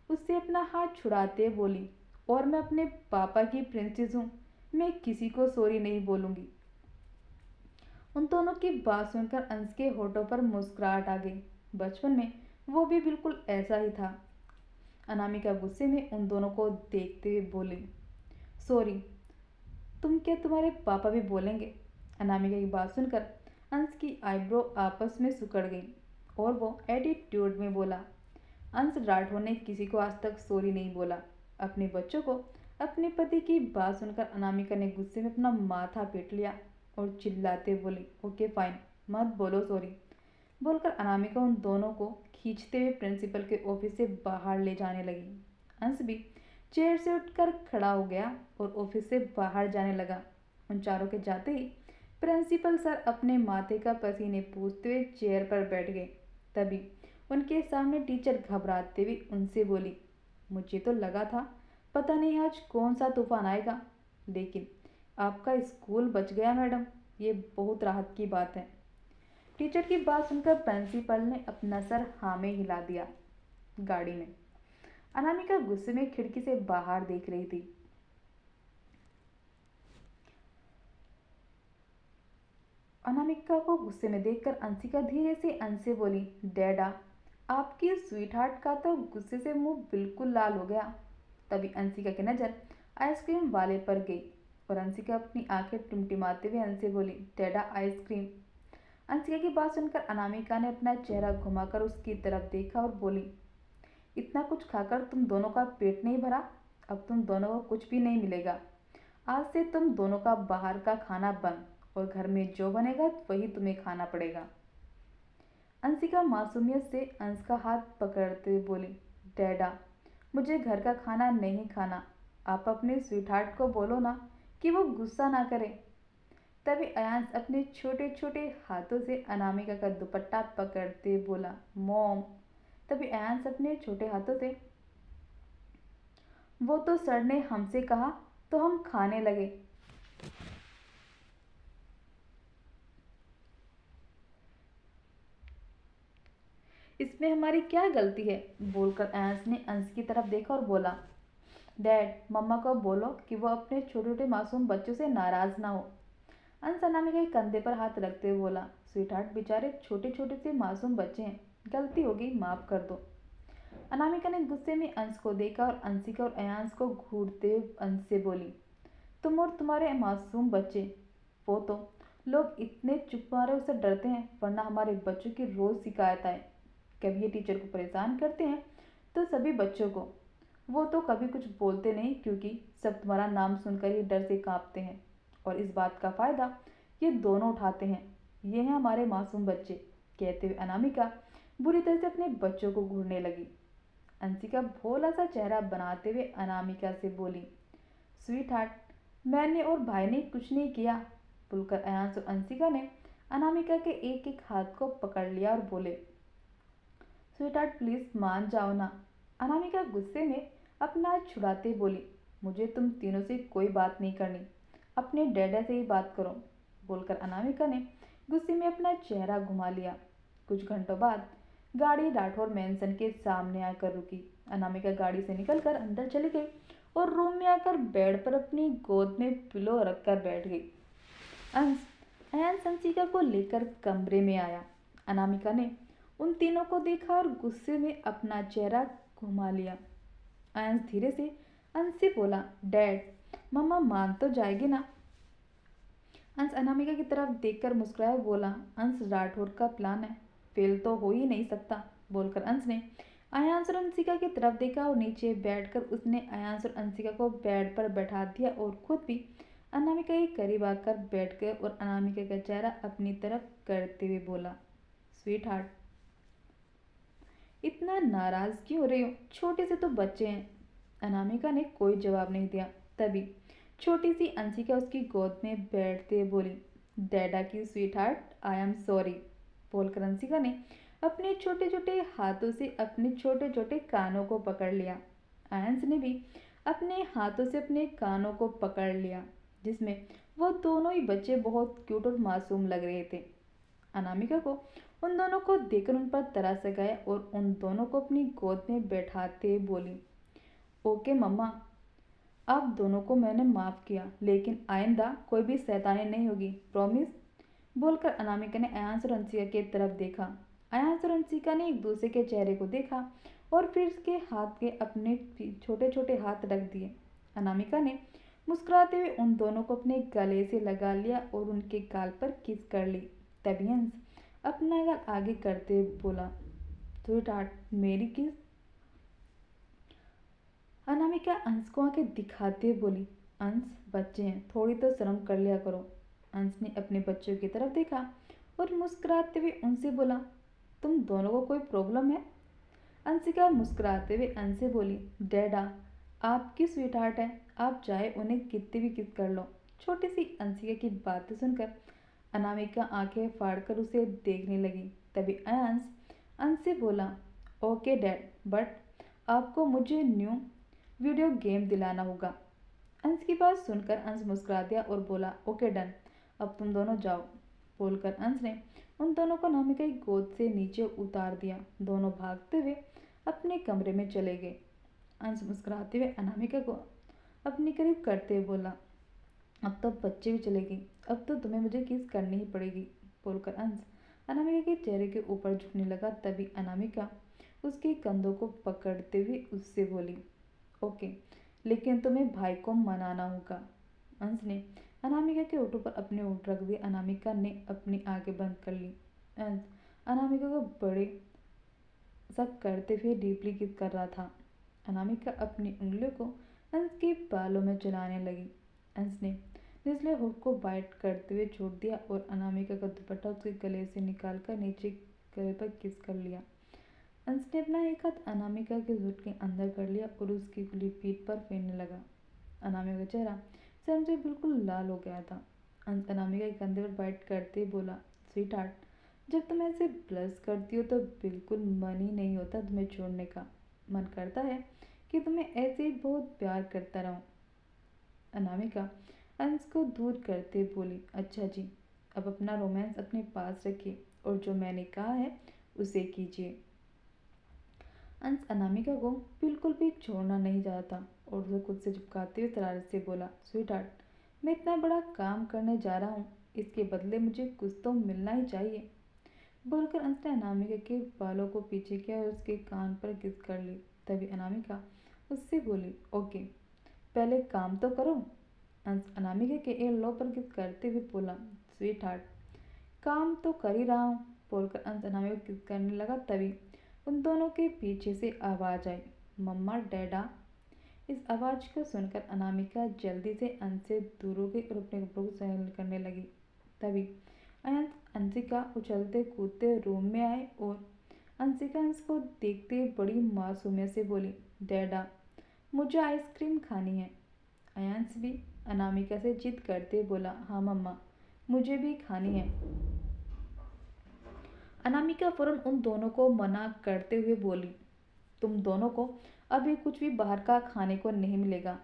उससे अपना हाथ छुड़ाते बोली, और मैं अपने पापा की प्रिंसेस हूँ, मैं किसी को सॉरी नहीं बोलूँगी। उन दोनों की बात सुनकर अंश के होठों पर मुस्कुराहट आ गई। बचपन में वो भी बिल्कुल ऐसा ही था। अनामिका गुस्से में उन दोनों को देखते हुए बोली, सॉरी, तुम क्या तुम्हारे पापा भी बोलेंगे? अनामिका की बात सुनकर अंश की आईब्रो आपस में सिकुड़ गई और वो एटीट्यूड में बोला, अंश राठौर ने किसी को आज तक सॉरी नहीं बोला। अपने बच्चों को अपने पति की बात सुनकर अनामिका ने गुस्से में अपना माथा पीट लिया और चिल्लाते बोली, ओके फाइन, मत बोलो सॉरी। बोलकर अनामिका उन दोनों को खींचते हुए प्रिंसिपल के ऑफिस से बाहर ले जाने लगी। अंश भी चेयर से उठकर खड़ा हो गया और ऑफिस से बाहर जाने लगा। उन चारों के जाते ही प्रिंसिपल सर अपने माथे का पसीने पूछते हुए चेयर पर बैठ गए। तभी उनके सामने टीचर घबराते हुए उनसे बोली, मुझे तो लगा था पता नहीं आज कौन सा तूफान आएगा, लेकिन आपका स्कूल बच गया मैडम, ये बहुत राहत की बात है। टीचर की बात सुनकर प्रिंसिपल ने अपना सर हाँ में हिला दिया। गाड़ी में अनामिका गुस्से में खिड़की से बाहर देख रही थी। अनामिका को गुस्से में देखकर अंशिका धीरे से अंश से बोली, डैडा, आपकी स्वीटहार्ट का तो गुस्से से मुंह बिल्कुल लाल हो गया। तभी अंशिका की नज़र आइसक्रीम वाले पर गई और अंशिका अपनी आंखें टिमटिमाते हुए अंश से बोली, डैडा आइसक्रीम। अंशिका की बात सुनकर अनामिका ने अपना चेहरा घुमाकर उसकी तरफ देखा और बोली, इतना कुछ खाकर तुम दोनों का पेट नहीं भरा? अब तुम दोनों को कुछ भी नहीं मिलेगा। आज से तुम दोनों का बाहर का खाना बंद और घर में जो बनेगा वही तुम्हें खाना पड़ेगा। अंशिका मासूमियत से अंश का हाथ पकड़ते हुए बोली, डैडा, मुझे घर का खाना नहीं खाना। आप अपने स्वीटहार्ट को बोलो ना कि वो गुस्सा ना करे। तभी अयांश अपने छोटे छोटे हाथों से अनामिका का दुपट्टा पकड़ते बोला, मॉम। तभी अयांश अपने छोटे हाथों से, वो तो सर ने हमसे कहा तो हम खाने लगे। इसमें हमारी क्या गलती है? बोलकर अयांश ने अंश की तरफ देखा और बोला, डैड, मम्मा को बोलो कि वो अपने छोटे छोटे मासूम बच्चों से नाराज ना हो। अंश अनामिका के कंधे पर हाथ रखते हुए बोला, स्वीटहार्ट, बेचारे छोटे छोटे से मासूम बच्चे हैं, गलती हो गई, माफ कर दो। अनामिका ने गुस्से में अंश को देखा और अंशिका और अयांश को घूरते हुए अंश से बोली, तुम और तुम्हारे मासूम बच्चे, वो तो लोग इतने चुप मारे उससे डरते हैं, वरना हमारे बच्चों की रोज़ शिकायत आए। कभी ये टीचर को परेशान करते हैं तो सभी बच्चों को, वो तो कभी कुछ बोलते नहीं क्योंकि सब तुम्हारा नाम सुनकर ही डर से कांपते हैं, और इस बात का फ़ायदा ये दोनों उठाते हैं। ये हैं हमारे मासूम बच्चे। कहते हुए अनामिका बुरी तरह से अपने बच्चों को घूरने लगी। अंशिका भोला सा चेहरा बनाते हुए अनामिका से बोली, स्वीटहार्ट, मैंने और भाई ने कुछ नहीं किया। बोलकर अयांश और अंशिका ने अनामिका के एक एक हाथ को पकड़ लिया और बोले, स्वीटहार्ट प्लीज़ मान जाओ ना। अनामिका गुस्से में अपना हाथ छुड़ाते बोली, मुझे तुम तीनों से कोई बात नहीं करनी, अपने डैडा से ही बात करो। बोलकर अनामिका ने गुस्से में अपना चेहरा घुमा लिया। कुछ घंटों बाद गाड़ी राठौर मैंसन के सामने आकर रुकी। अनामिका गाड़ी से निकलकर अंदर चली गई और रूम में आकर बेड पर अपनी गोद में पिलो रखकर बैठ गई। अंश अयांश अंशिका को लेकर कमरे में आया। अनामिका ने उन तीनों को देखा और गुस्से में अपना चेहरा घुमा लिया। अंश धीरे से अंश से बोला, डैड, मम्मा मान तो जाएगी ना? अंश अनामिका की तरफ देखकर मुस्कुराया बोला, अंश राठौर का प्लान है, फेल तो हो ही नहीं सकता। बोलकर अंश ने आयांश और अंशिका की तरफ देखा और नीचे बैठकर उसने आयांश और अंशिका को बेड पर बैठा दिया और खुद भी अनामिका के करीब आकर बैठ गए और अनामिका का चेहरा अपनी तरफ करते हुए बोला, स्वीट हार्ट, इतना नाराज क्यों हो रही हो? छोटे से तो बच्चे हैं। अनामिका ने कोई जवाब नहीं दिया। तभी छोटी सी अंशिका उसकी गोद में बैठते बोली, डैडा की sweet heart, I am sorry. बोलकर अंशिका ने अपने छोटे छोटे हाथों से अपने छोटे छोटे कानों को पकड़ लिया। आयंस ने भी अपने हाथों से अपने कानों को पकड़ लिया, जिसमें वो दोनों ही बच्चे बहुत क्यूट और मासूम लग रहे थे। अनामिका को उन दोनों को देखकर उन पर तरस गया और उन दोनों को अपनी गोद में बैठाते बोली, ओके मम्मा, आप दोनों को मैंने माफ़ किया, लेकिन आइंदा कोई भी शैतानी नहीं होगी, प्रॉमिस। बोलकर अनामिका ने अयांश और अंशिका की तरफ देखा। अयांश और अंशिका ने एक दूसरे के चेहरे को देखा और फिर उसके हाथ के अपने छोटे छोटे हाथ रख दिए। अनामिका ने मुस्कुराते हुए उन दोनों को अपने गले से लगा लिया और उनके गाल पर किस कर ली। तभी अंश अपना गाल आगे करते हुए बोला, स्वीट हार्ट, मेरी किस। अनामिका अंश को आंखें दिखाते हुए बोली, अंश, बच्चे हैं, थोड़ी तो शर्म कर लिया करो। अंश ने अपने बच्चों की तरफ देखा और मुस्कुराते हुए उनसे बोला, तुम दोनों को कोई प्रॉब्लम है? अंशिका मुस्कुराते हुए अंश से बोली, डैडा, आपकी स्वीट हार्ट है, आप चाहे उन्हें कितनी भी किस कर लो। छोटी सी अंशिका की बातें सुनकर अनामिका आंखें फाड़कर उसे देखने लगी। तभी अंश से बोला, ओके डैड, बट आपको मुझे न्यू वीडियो गेम दिलाना होगा। अंश की बात सुनकर अंश मुस्कुरा दिया और बोला, ओके डन, अब तुम दोनों जाओ। बोलकर अंश ने उन दोनों को अनामिका की गोद से नीचे उतार दिया। दोनों भागते हुए अपने कमरे में चले गए। अंश मुस्कुराते हुए अनामिका को अपने करीब करते हुए बोला, अब तो बच्चे भी चले गए, अब तो तुम्हें मुझे किस करनी ही पड़ेगी। बोलकर अंश अनामिका के चेहरे के ऊपर झुकने लगा। तभी अनामिका उसके कंधों को पकड़ते हुए उससे बोली, ओके, लेकिन तुम्हें भाई को मनाना होगा। अंश ने अनामिका के ओठों पर अपने ओठ रख दिए। अनामिका ने अपनी आंखें बंद कर ली। अंश अनामिका को बड़े शक करते हुए डीपली किस कर रहा था। अनामिका अपनी उंगलियों को अंश के बालों में चलाने लगी। अंश ने निचले होठ को बाइट करते हुए छोड़ दिया और अनामिका का दुपट्टा उसके गले से निकालकर नीचे गले पर किस कर लिया। अंश ने अपना एक हाथ अनामिका के सूट के अंदर कर लिया और उसकी खुली पीठ पर फेरने लगा। अनामिका का चेहरा शर्म से बिल्कुल लाल हो गया था। अंश अनामिका के कंधे पर बाइट करते बोला, स्वीट हार्ट, जब तुम ऐसे ब्लश करती हो तो बिल्कुल मन ही नहीं होता तुम्हें छोड़ने का। मन करता है कि तुम्हें ऐसे ही बहुत प्यार करता रहूं। अनामिका अंश को दूर करते बोली, अच्छा जी, अब अपना रोमांस अपने पास रखिए और जो मैंने कहा है उसे कीजिए। अंश अनामिका को बिल्कुल भी छोड़ना नहीं चाहता और उसे खुद से चिपकाते हुए शरारत से बोला, स्वीट हार्ट, मैं इतना बड़ा काम करने जा रहा हूँ, इसके बदले मुझे कुछ तो मिलना ही चाहिए। बोलकर अंश ने अनामिका के बालों को पीछे किया और उसके कान पर किस कर ली। तभी अनामिका उससे बोली, ओके, पहले काम तो करो। अंश अनामिका के एयर लो पर किस करते हुए बोला, स्वीट हार्ट, काम तो कर ही रहा हूँ। बोलकर अंश अनामिका को किस करने लगा। तभी उन दोनों के पीछे से आवाज़ आई, मम्मा, डैडा। इस आवाज़ को सुनकर अनामिका जल्दी से अंश से दूर हो गई और अपने कपड़ों को सहन करने लगी। तभी अंशिका उछलते कूदते रूम में आए और अंशिका अंश को देखते हुए बड़ी मासूमियत से बोली, डैडा, मुझे आइसक्रीम खानी है। अंश भी अनामिका से जिद करते बोला, हाँ मम्मा, मुझे भी खानी है। अनामिका फौरन उन दोनों को मना करते हुए बोली, तुम दोनों को अभी कुछ भी बाहर का खाने को नहीं मिलेगा।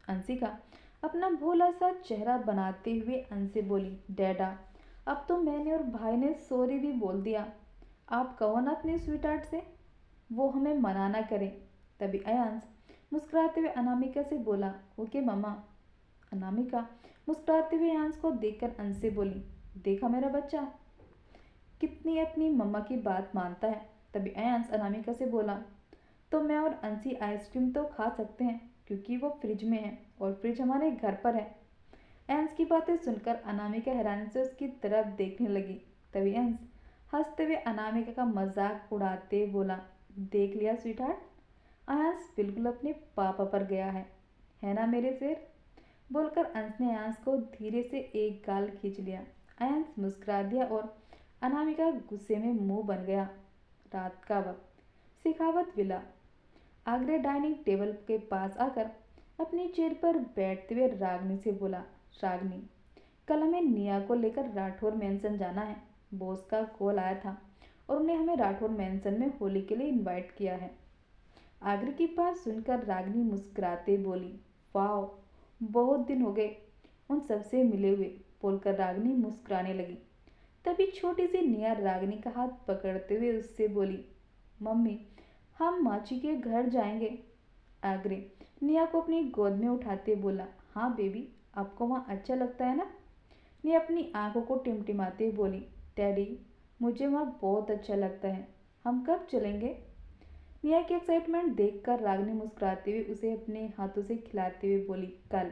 अंशिका अपना भोला सा चेहरा बनाते हुए अंश से बोली, डैडा, अब तो मैंने और भाई ने सॉरी भी बोल दिया, आप कहो ना अपनी स्वीट हार्ट से वो हमें मना ना करे। तभी अयांश मुस्कुराते हुए अनामिका से बोला, ओके मम्मा। अनामिका मुस्कुराते हुए अयांश को देखकर अंश से बोली, देखा मेरा बच्चा कितनी अपनी मम्मा की बात मानता है। तभी अयांश अनामिका से बोला, तो मैं और अंशी आइसक्रीम तो खा सकते हैं क्योंकि वो फ्रिज में है और फ्रिज हमारे घर पर है। अंश की बातें सुनकर अनामिका हैरानी से उसकी तरफ देखने लगी। तभी अंश हंसते हुए अनामिका का मजाक उड़ाते बोला, देख लिया स्वीटहार्ट, आयांश बिल्कुल अपने पापा पर गया है ना मेरे शेर? बोलकर अंश ने आयांश को धीरे से एक गाल खींच लिया। आयांश मुस्कुरा दिया और अनामिका गुस्से में मुंह बन गया। रात का वक्त, शेखावत विला। आगरे डाइनिंग टेबल के पास आकर अपनी चेयर पर बैठते हुए रागनी से बोला, रागनी, कल हमें निया को लेकर राठौर मैंसन जाना है। बॉस का कॉल आया था और उन्हें हमें राठौर मैंसन में होली के लिए इनवाइट किया है। आगरे की बात सुनकर रागनी मुस्कुराते बोली, वाह, बहुत दिन हो गए उन सबसे मिले हुए। बोलकर रागनी मुस्कुराने लगी। तभी छोटी सी निया रागनी का हाथ पकड़ते हुए उससे बोली, मम्मी, हम माची के घर जाएंगे। आगरे निया को अपनी गोद में उठाते बोला, हाँ बेबी, आपको वहाँ अच्छा लगता है ना? निया अपनी आंखों को टिमटिमाते बोली, डैडी, मुझे वहाँ बहुत अच्छा लगता है। हम कब चलेंगे? निया की एक्साइटमेंट देखकर रागनी मुस्कुराते हुए उसे अपने हाथों से खिलाते हुए बोली, कल।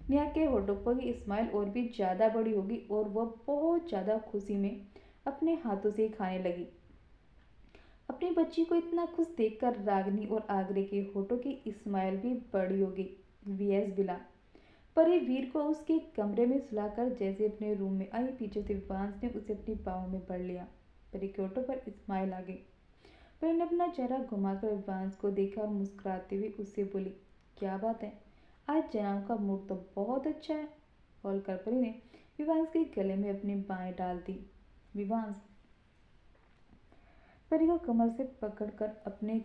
निया के होठों पर की स्माइल और भी ज़्यादा बड़ी होगी और वह बहुत ज़्यादा खुशी में अपने हाथों से खाने लगी। अपनी बच्ची को इतना खुश देखकर रागनी और आगरे के होठों की स्माइल भी बड़ी होगी। वीएस बिला। परी वीर को उसके कमरे में सुलाकर जैसे अपने रूम में आई, पीछे से विवांश ने उसे अपनी बाहों में भर लिया। परी के होठों पर स्माइल आ गई। परी ने अपना चेहरा घुमाकर विवांश को देखा और मुस्कुराते हुए उससे बोली, क्या बात है, आज जनाब का मूड तो बहुत अच्छा है। बोलकर परी ने विवांश के गले में अपनी बाहें डाल दी। विवांश परी को कमर से पकड़कर अपने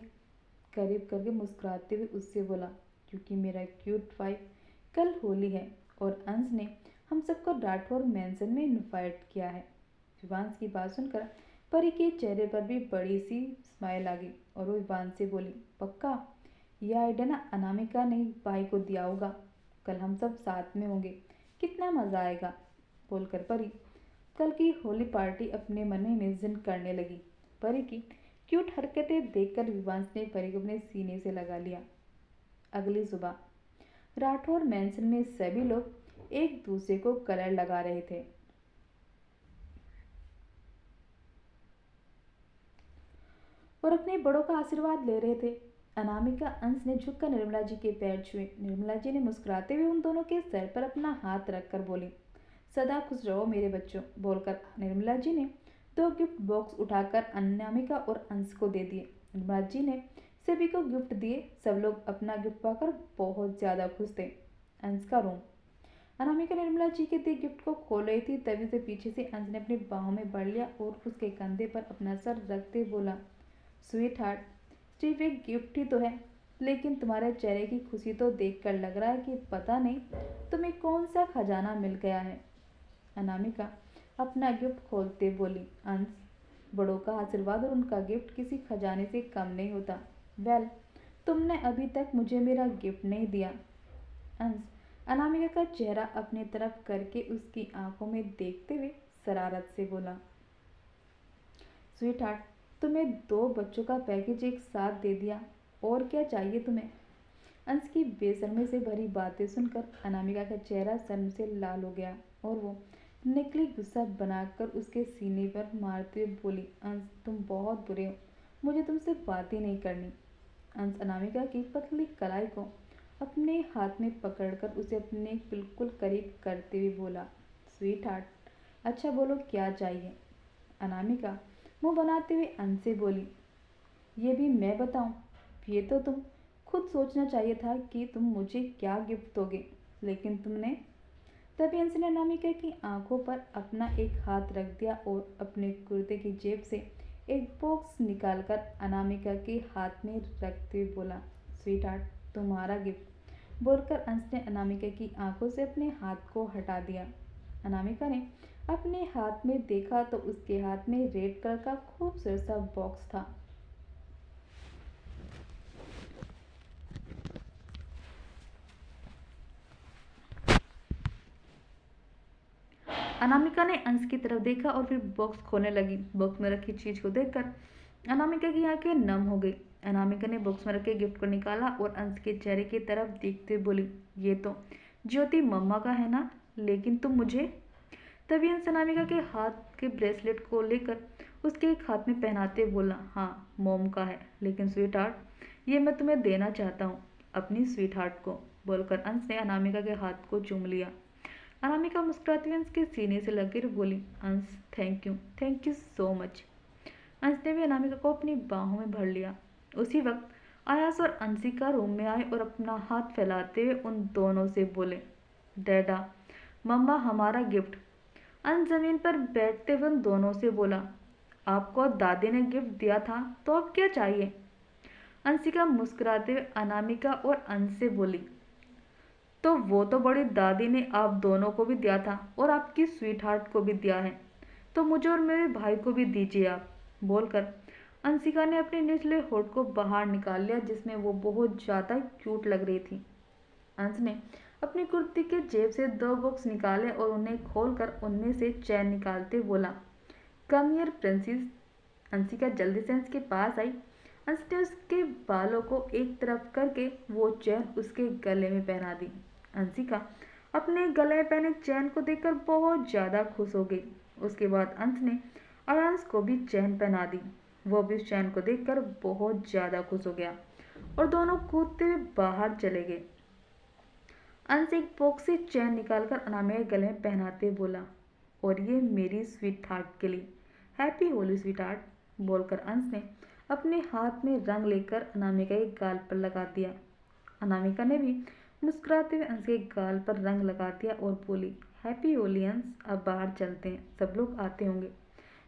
करीब करके मुस्कुराते हुए उससे बोला, क्योंकि मेरा क्यूट वाइफ, कल होली है और अंश ने हम सबको राठौर मैंसन में इनवाइट किया है। विवांश की बात सुनकर परी के चेहरे पर भी बड़ी सी स्माइल आ गई और वो विवांश से बोली, पक्का? यह आइडिया ना अनामिका ने भाई को दिया होगा। कल हम सब साथ में होंगे, कितना मज़ा आएगा। बोलकर परी कल की होली पार्टी अपने मन में इमेजिन करने लगी। परी की क्यूट हरकतें देखकर विवांश ने परी को अपने सीने से लगा लिया। अगली सुबह राठौर मैंसन में सभी लोग एक दूसरे को कलर लगा रहे थे और अपने बड़ों का आशीर्वाद ले रहे थे। अनामिका अंश ने झुककर निर्मला जी के पैर छुए। निर्मला जी ने मुस्कुराते हुए उन दोनों के सर पर अपना हाथ रखकर बोली, सदा खुश रहो मेरे बच्चों। बोलकर निर्मला जी ने 2 गिफ्ट बॉक्स उठाकर अनामिका और अंश को दे दिए। निर्मला जी ने सभी को गिफ्ट दिए। सब लोग अपना गिफ्ट पाकर बहुत ज़्यादा खुश थे। अंश का रूम। अनामिका निर्मला जी के दिए गिफ्ट को खोल रही थी, तभी से पीछे से अंश ने अपनी बाहों में भर लिया और उसके कंधे पर अपना सर रखते बोला, स्वीट हार्ट, सिर्फ एक गिफ्ट ही तो है, लेकिन तुम्हारे चेहरे की खुशी तो देखकर लग रहा है कि पता नहीं तुम्हें कौन सा खजाना मिल गया है। अनामिका अपना गिफ्ट खोलते बोली, अंश, बड़ों का आशीर्वाद और उनका गिफ्ट किसी खजाने से कम नहीं होता। वेल, तुमने अभी तक मुझे मेरा गिफ्ट नहीं दिया। अंश अनामिका का चेहरा अपनी तरफ करके उसकी आंखों में देखते हुए शरारत से बोला, स्वीट हार्ट, तुम्हें 2 बच्चों का पैकेज एक साथ दे दिया, और क्या चाहिए तुम्हें? अंश की बेशर्मी से भरी बातें सुनकर अनामिका का चेहरा शर्म से लाल हो गया और वो नकली गुस्सा बनाकर उसके सीने पर मारते हुए बोली, अंश, तुम बहुत बुरे हो, मुझे तुमसे बात ही नहीं करनी। अंश अनामिका की पतली कलाई को अपने हाथ में पकड़कर उसे अपने बिल्कुल करीब करते हुए बोला, स्वीट हार्ट, अच्छा बोलो क्या चाहिए? अनामिका मुंह बनाते हुए अंश से बोली, ये भी मैं बताऊं? ये तो तुम खुद सोचना चाहिए था कि तुम मुझे क्या गिफ्ट दोगे, लेकिन तुमने। तभी अंश ने अनामिका की आंखों पर अपना एक हाथ रख दिया और अपने कुर्ते की जेब से एक बॉक्स निकालकर अनामिका के हाथ में रखते हुए बोला, स्वीट हार्ट, तुम्हारा गिफ्ट। बोलकर अंश ने अनामिका की आंखों से अपने हाथ को हटा दिया। अनामिका ने अपने हाथ में देखा तो उसके हाथ में रेड कलर का खूबसूरत सा बॉक्स था। अनामिका ने अंश की तरफ देखा और फिर बॉक्स खोलने लगी। बॉक्स में रखी चीज को देखकर अनामिका की आंखें नम हो गई। अनामिका ने बॉक्स में रखे गिफ्ट को निकाला और अंश के चेहरे की तरफ देखते हुए बोली, ये तो ज्योति मम्मा का है ना, लेकिन तुम मुझे। तभी अंश अनामिका के हाथ के ब्रेसलेट को लेकर उसके एक हाथ में पहनाते बोला, हाँ मोम का है, लेकिन स्वीट हार्ट ये मैं तुम्हें देना चाहता हूँ, अपनी स्वीट हार्ट को, बोलकर अंश ने अनामिका के हाथ को चूम लिया। अनामिका मुस्कुराते हुए अंश के सीने से लगकर बोली, अंश थैंक यू सो मच। अंश ने भी अनामिका को अपनी बाहों में भर लिया। उसी वक्त आयास और अंशिका रूम में आए और अपना हाथ फैलाते हुए उन दोनों से बोले, डैडा मम्मा हमारा गिफ्ट। अंश जमीन पर बैठते हुए उन दोनों से बोला, आपको दादी ने गिफ्ट दिया था तो अब क्या चाहिए। अंशिका मुस्कुराते हुए अनामिका और अंश से बोली, तो वो तो बड़ी दादी ने आप दोनों को भी दिया था और आपकी स्वीट हार्ट को भी दिया है, तो मुझे और मेरे भाई को भी दीजिए आप, बोलकर अंशिका ने अपने निचले होठ को बाहर निकाल लिया जिसमें वो बहुत ज़्यादा क्यूट लग रही थी। अंश ने अपनी कुर्ती के जेब से 2 बॉक्स निकाले और उन्हें खोलकर उनमें से चैन निकालते बोला, कम हियर प्रिंसेस। अंशिका जल्दी से अंश के पास आई। अंश ने उसके बालों को एक तरफ करके वो चैन उसके गले में पहना दी। अंशिका अपने गले में पहने चैन को देखकर बहुत ज़्यादा खुश हो गई। उसके बाद अंश ने अयांश को भी चैन पहना दी। वो भी उस चैन को देखकर बहुत ज़्यादा खुश हो गया और दोनों कूदते हुए बाहर चले गए। अंश एक बॉक्स से चैन निकालकर अनामिका के गले में पहनाते बोला, और ये मेरी स्वीट हार्ट के लिए, हैप्पी होली स्वीट हार्ट, बोलकर अंश ने अपने हाथ में रंग लेकर अनामिका के गाल पर लगा दिया। अनामिका ने भी मुस्कुराते हुए अंश के गाल पर रंग लगा दिया और बोली, हैप्पी होली अंश, अब बाहर चलते हैं, सब लोग आते होंगे।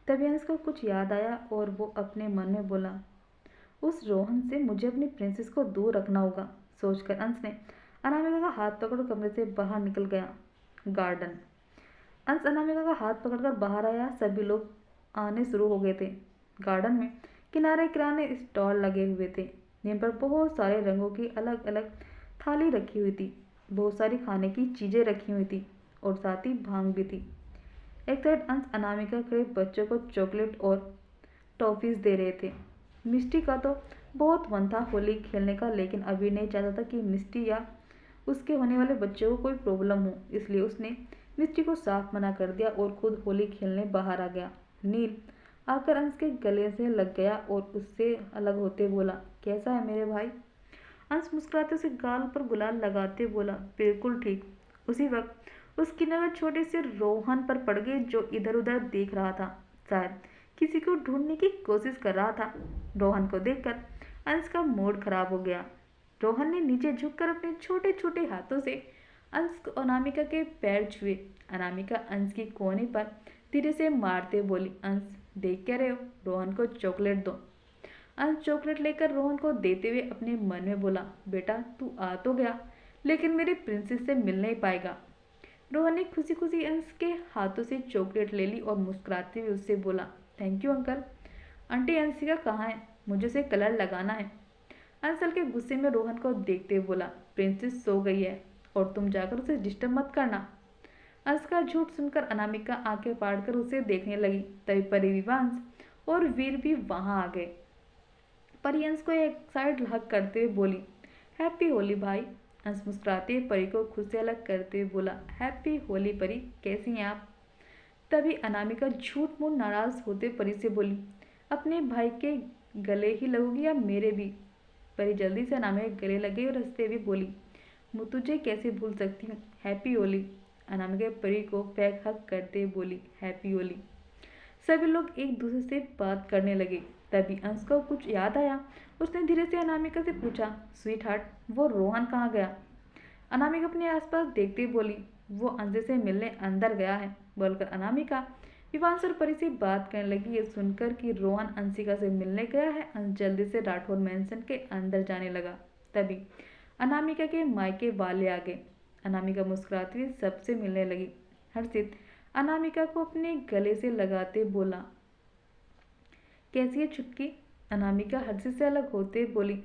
तभी अंश को कुछ याद आया और वो अपने मन में बोला, उस रोहन से मुझे अपनी प्रिंसेस को दूर रखना होगा। सोचकर अंश ने अनामिका का हाथ पकड़ कमरे से बाहर निकल गया। गार्डन। अंश अनामिका का हाथ पकड़कर बाहर आया। सभी लोग आने शुरू हो गए थे। गार्डन में किनारे किनारे स्टॉल लगे हुए थे जिन पर बहुत सारे रंगों की अलग अलग थाली रखी हुई थी। बहुत सारी खाने की चीज़ें रखी हुई थी और साथ ही भांग भी थी। एक साइड अंश अनामिका के बच्चों को चॉकलेट और टॉफीज दे रहे थे। मिष्टी का तो बहुत मन था होली खेलने का, लेकिन अभी नहीं चाहता था कि मिष्टी या उसके होने वाले बच्चों को कोई प्रॉब्लम हो, इसलिए उसने मिष्टी को साफ मना कर दिया और खुद होली खेलने बाहर आ गया। नील आकर अंश के गले से लग गया और उससे अलग होते बोला, कैसा है मेरे भाई। अंश मुस्कुराते उसे गाल पर गुलाल लगाते बोला, बिल्कुल ठीक। उसी वक्त उसकी नजर छोटे से रोहन पर पड़ गई जो इधर उधर देख रहा था, शायद किसी को ढूंढने की कोशिश कर रहा था। रोहन को देखकर अंश का मूड खराब हो गया। रोहन ने नीचे झुककर अपने छोटे छोटे हाथों से अंश को अनामिका के पैर छुए। अनामिका अंश की कोहनी पर धीरे से मारते बोली, अंश देख क्या रहे हो, रोहन को चॉकलेट दो। अंश चॉकलेट लेकर रोहन को देते हुए अपने मन में बोला, बेटा तू आ तो गया, लेकिन मेरी प्रिंसेस से मिल नहीं पाएगा। रोहन ने खुशी खुशी अंश के हाथों से चॉकलेट ले ली और मुस्कुराते हुए उससे बोला, thank you uncle. Aunty Anshika कहाँ है, मुझे उसे कलर लगाना है। अंश हल्के गुस्से में रोहन को देखते हुए बोला, प्रिंसेस सो गई है और तुम जाकर उसे डिस्टर्ब मत करना। अंश का झूठ सुनकर अनामिका आंखें फाड़कर उसे देखने लगी। तभी परी विवांश और वीर भी वहां आ गए। परी अंश को एक साइड हग करते हुए बोली, हैप्पी होली भाई। अंश मुस्कुराते हुए परी को खुद से अलग करते हुए बोला, हैप्पी होली परी, कैसी हैं आप। तभी अनामिका झूठ मूठ नाराज होते परी से बोली, अपने भाई के गले ही लगोगी या मेरे भी। परी जल्दी से अनामिका के गले लगी और हंसते हुए बोली, मैं तुझे कैसे भूल सकती हूँ, हैप्पी होली। अनामिका परी को पैक हक करते हुए बोली, हैप्पी होली। सभी लोग एक दूसरे से बात करने लगे। तभी अंश को कुछ याद आया। उसने धीरे से अनामिका से पूछा, स्वीट हार्ट वो रोहन कहाँ गया। अनामिका अपने आसपास देखते हुए बोली, वो अंश से मिलने अंदर गया है, बोलकर अनामिका विवांश और परी से बात करने लगी। ये सुनकर कि रोहन अंशिका से मिलने गया है, अंश जल्दी से राठौर मैंशन के अंदर जाने लगा। तभी अनामिका के मायके वाले आ गए। अनामिका मुस्कुराती हुई सबसे मिलने लगी। हर्षित अनामिका को अपने गले से लगाते बोला, कैसी है छुटकी। अनामिका हर्षित से अलग होते बोली,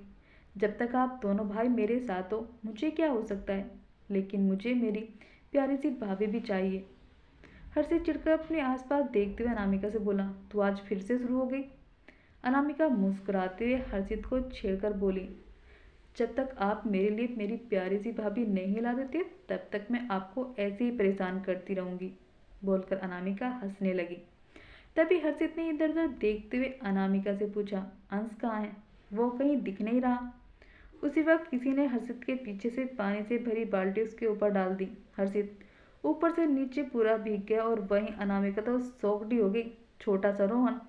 जब तक आप दोनों भाई मेरे साथ हो मुझे क्या हो सकता है, लेकिन मुझे मेरी प्यारी सी भाभी भी चाहिए। हर्षित चिढ़कर अपने आसपास देखते हुए अनामिका से बोला, तू आज फिर से शुरू हो गई। अनामिका मुस्कुराते हुए हर्षित को छेड़कर बोली, जब तक आप मेरे लिए मेरी प्यारी सी भाभी नहीं ला देते तब तक मैं आपको ऐसे ही परेशान करती रहूंगी, बोलकर अनामिका हंसने लगी। तभी हर्षित ने इधर उधर देखते हुए अनामिका से पूछा, अंश कहाँ है? वो कहीं दिख नहीं रहा। उसी वक्त किसी ने हर्षित के पीछे से पानी से भरी बाल्टी उसके ऊपर डाल दी। हर्षित ऊपर से नीचे पूरा भीग गया और वहीं अनामिका तो सौगडी हो गई। छोटा सा रोहन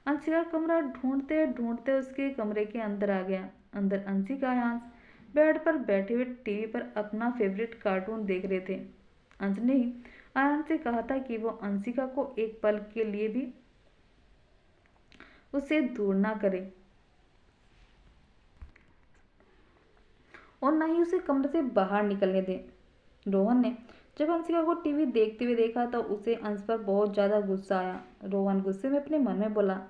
अंशी का कमरा ढूंढते ढूंढते उसके कमरे के अंदर आ गया। अंदर अंशी का अंश बेड पर बैठे हुए टीवी पर अपना फेवरेट कार्टून देख रहे थे। अंश ने ही आयन से कहा था कि वो अंशिका को एक पल के लिए भी उससे दूर ना करे और न ही उसे कमरे से बाहर निकलने दे। रोहन ने जब अंशिका को टीवी देखते हुए देखा तो उसे अंश पर बहुत ज़्यादा गुस्सा आया। रोहन गुस्से में अपने मन में बोला,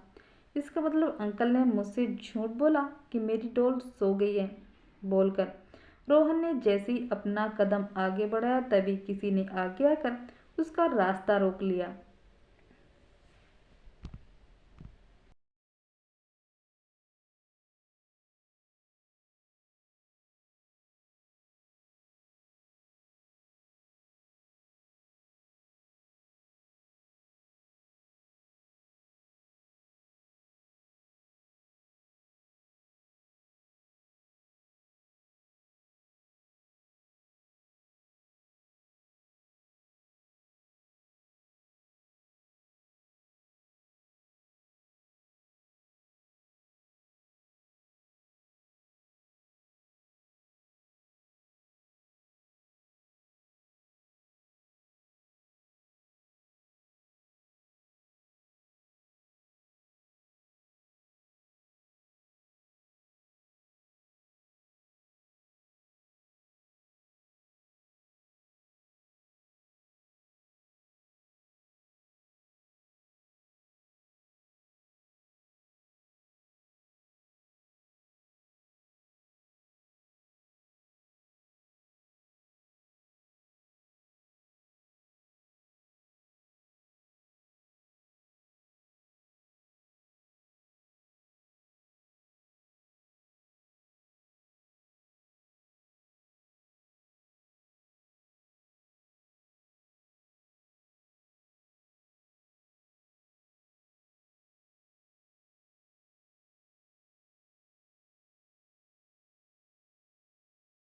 इसका मतलब अंकल ने मुझसे झूठ बोला कि मेरी डॉल सो गई है। बोलकर रोहन ने जैसे ही अपना कदम आगे बढ़ाया तभी किसी ने आगे आकर उसका रास्ता रोक लिया।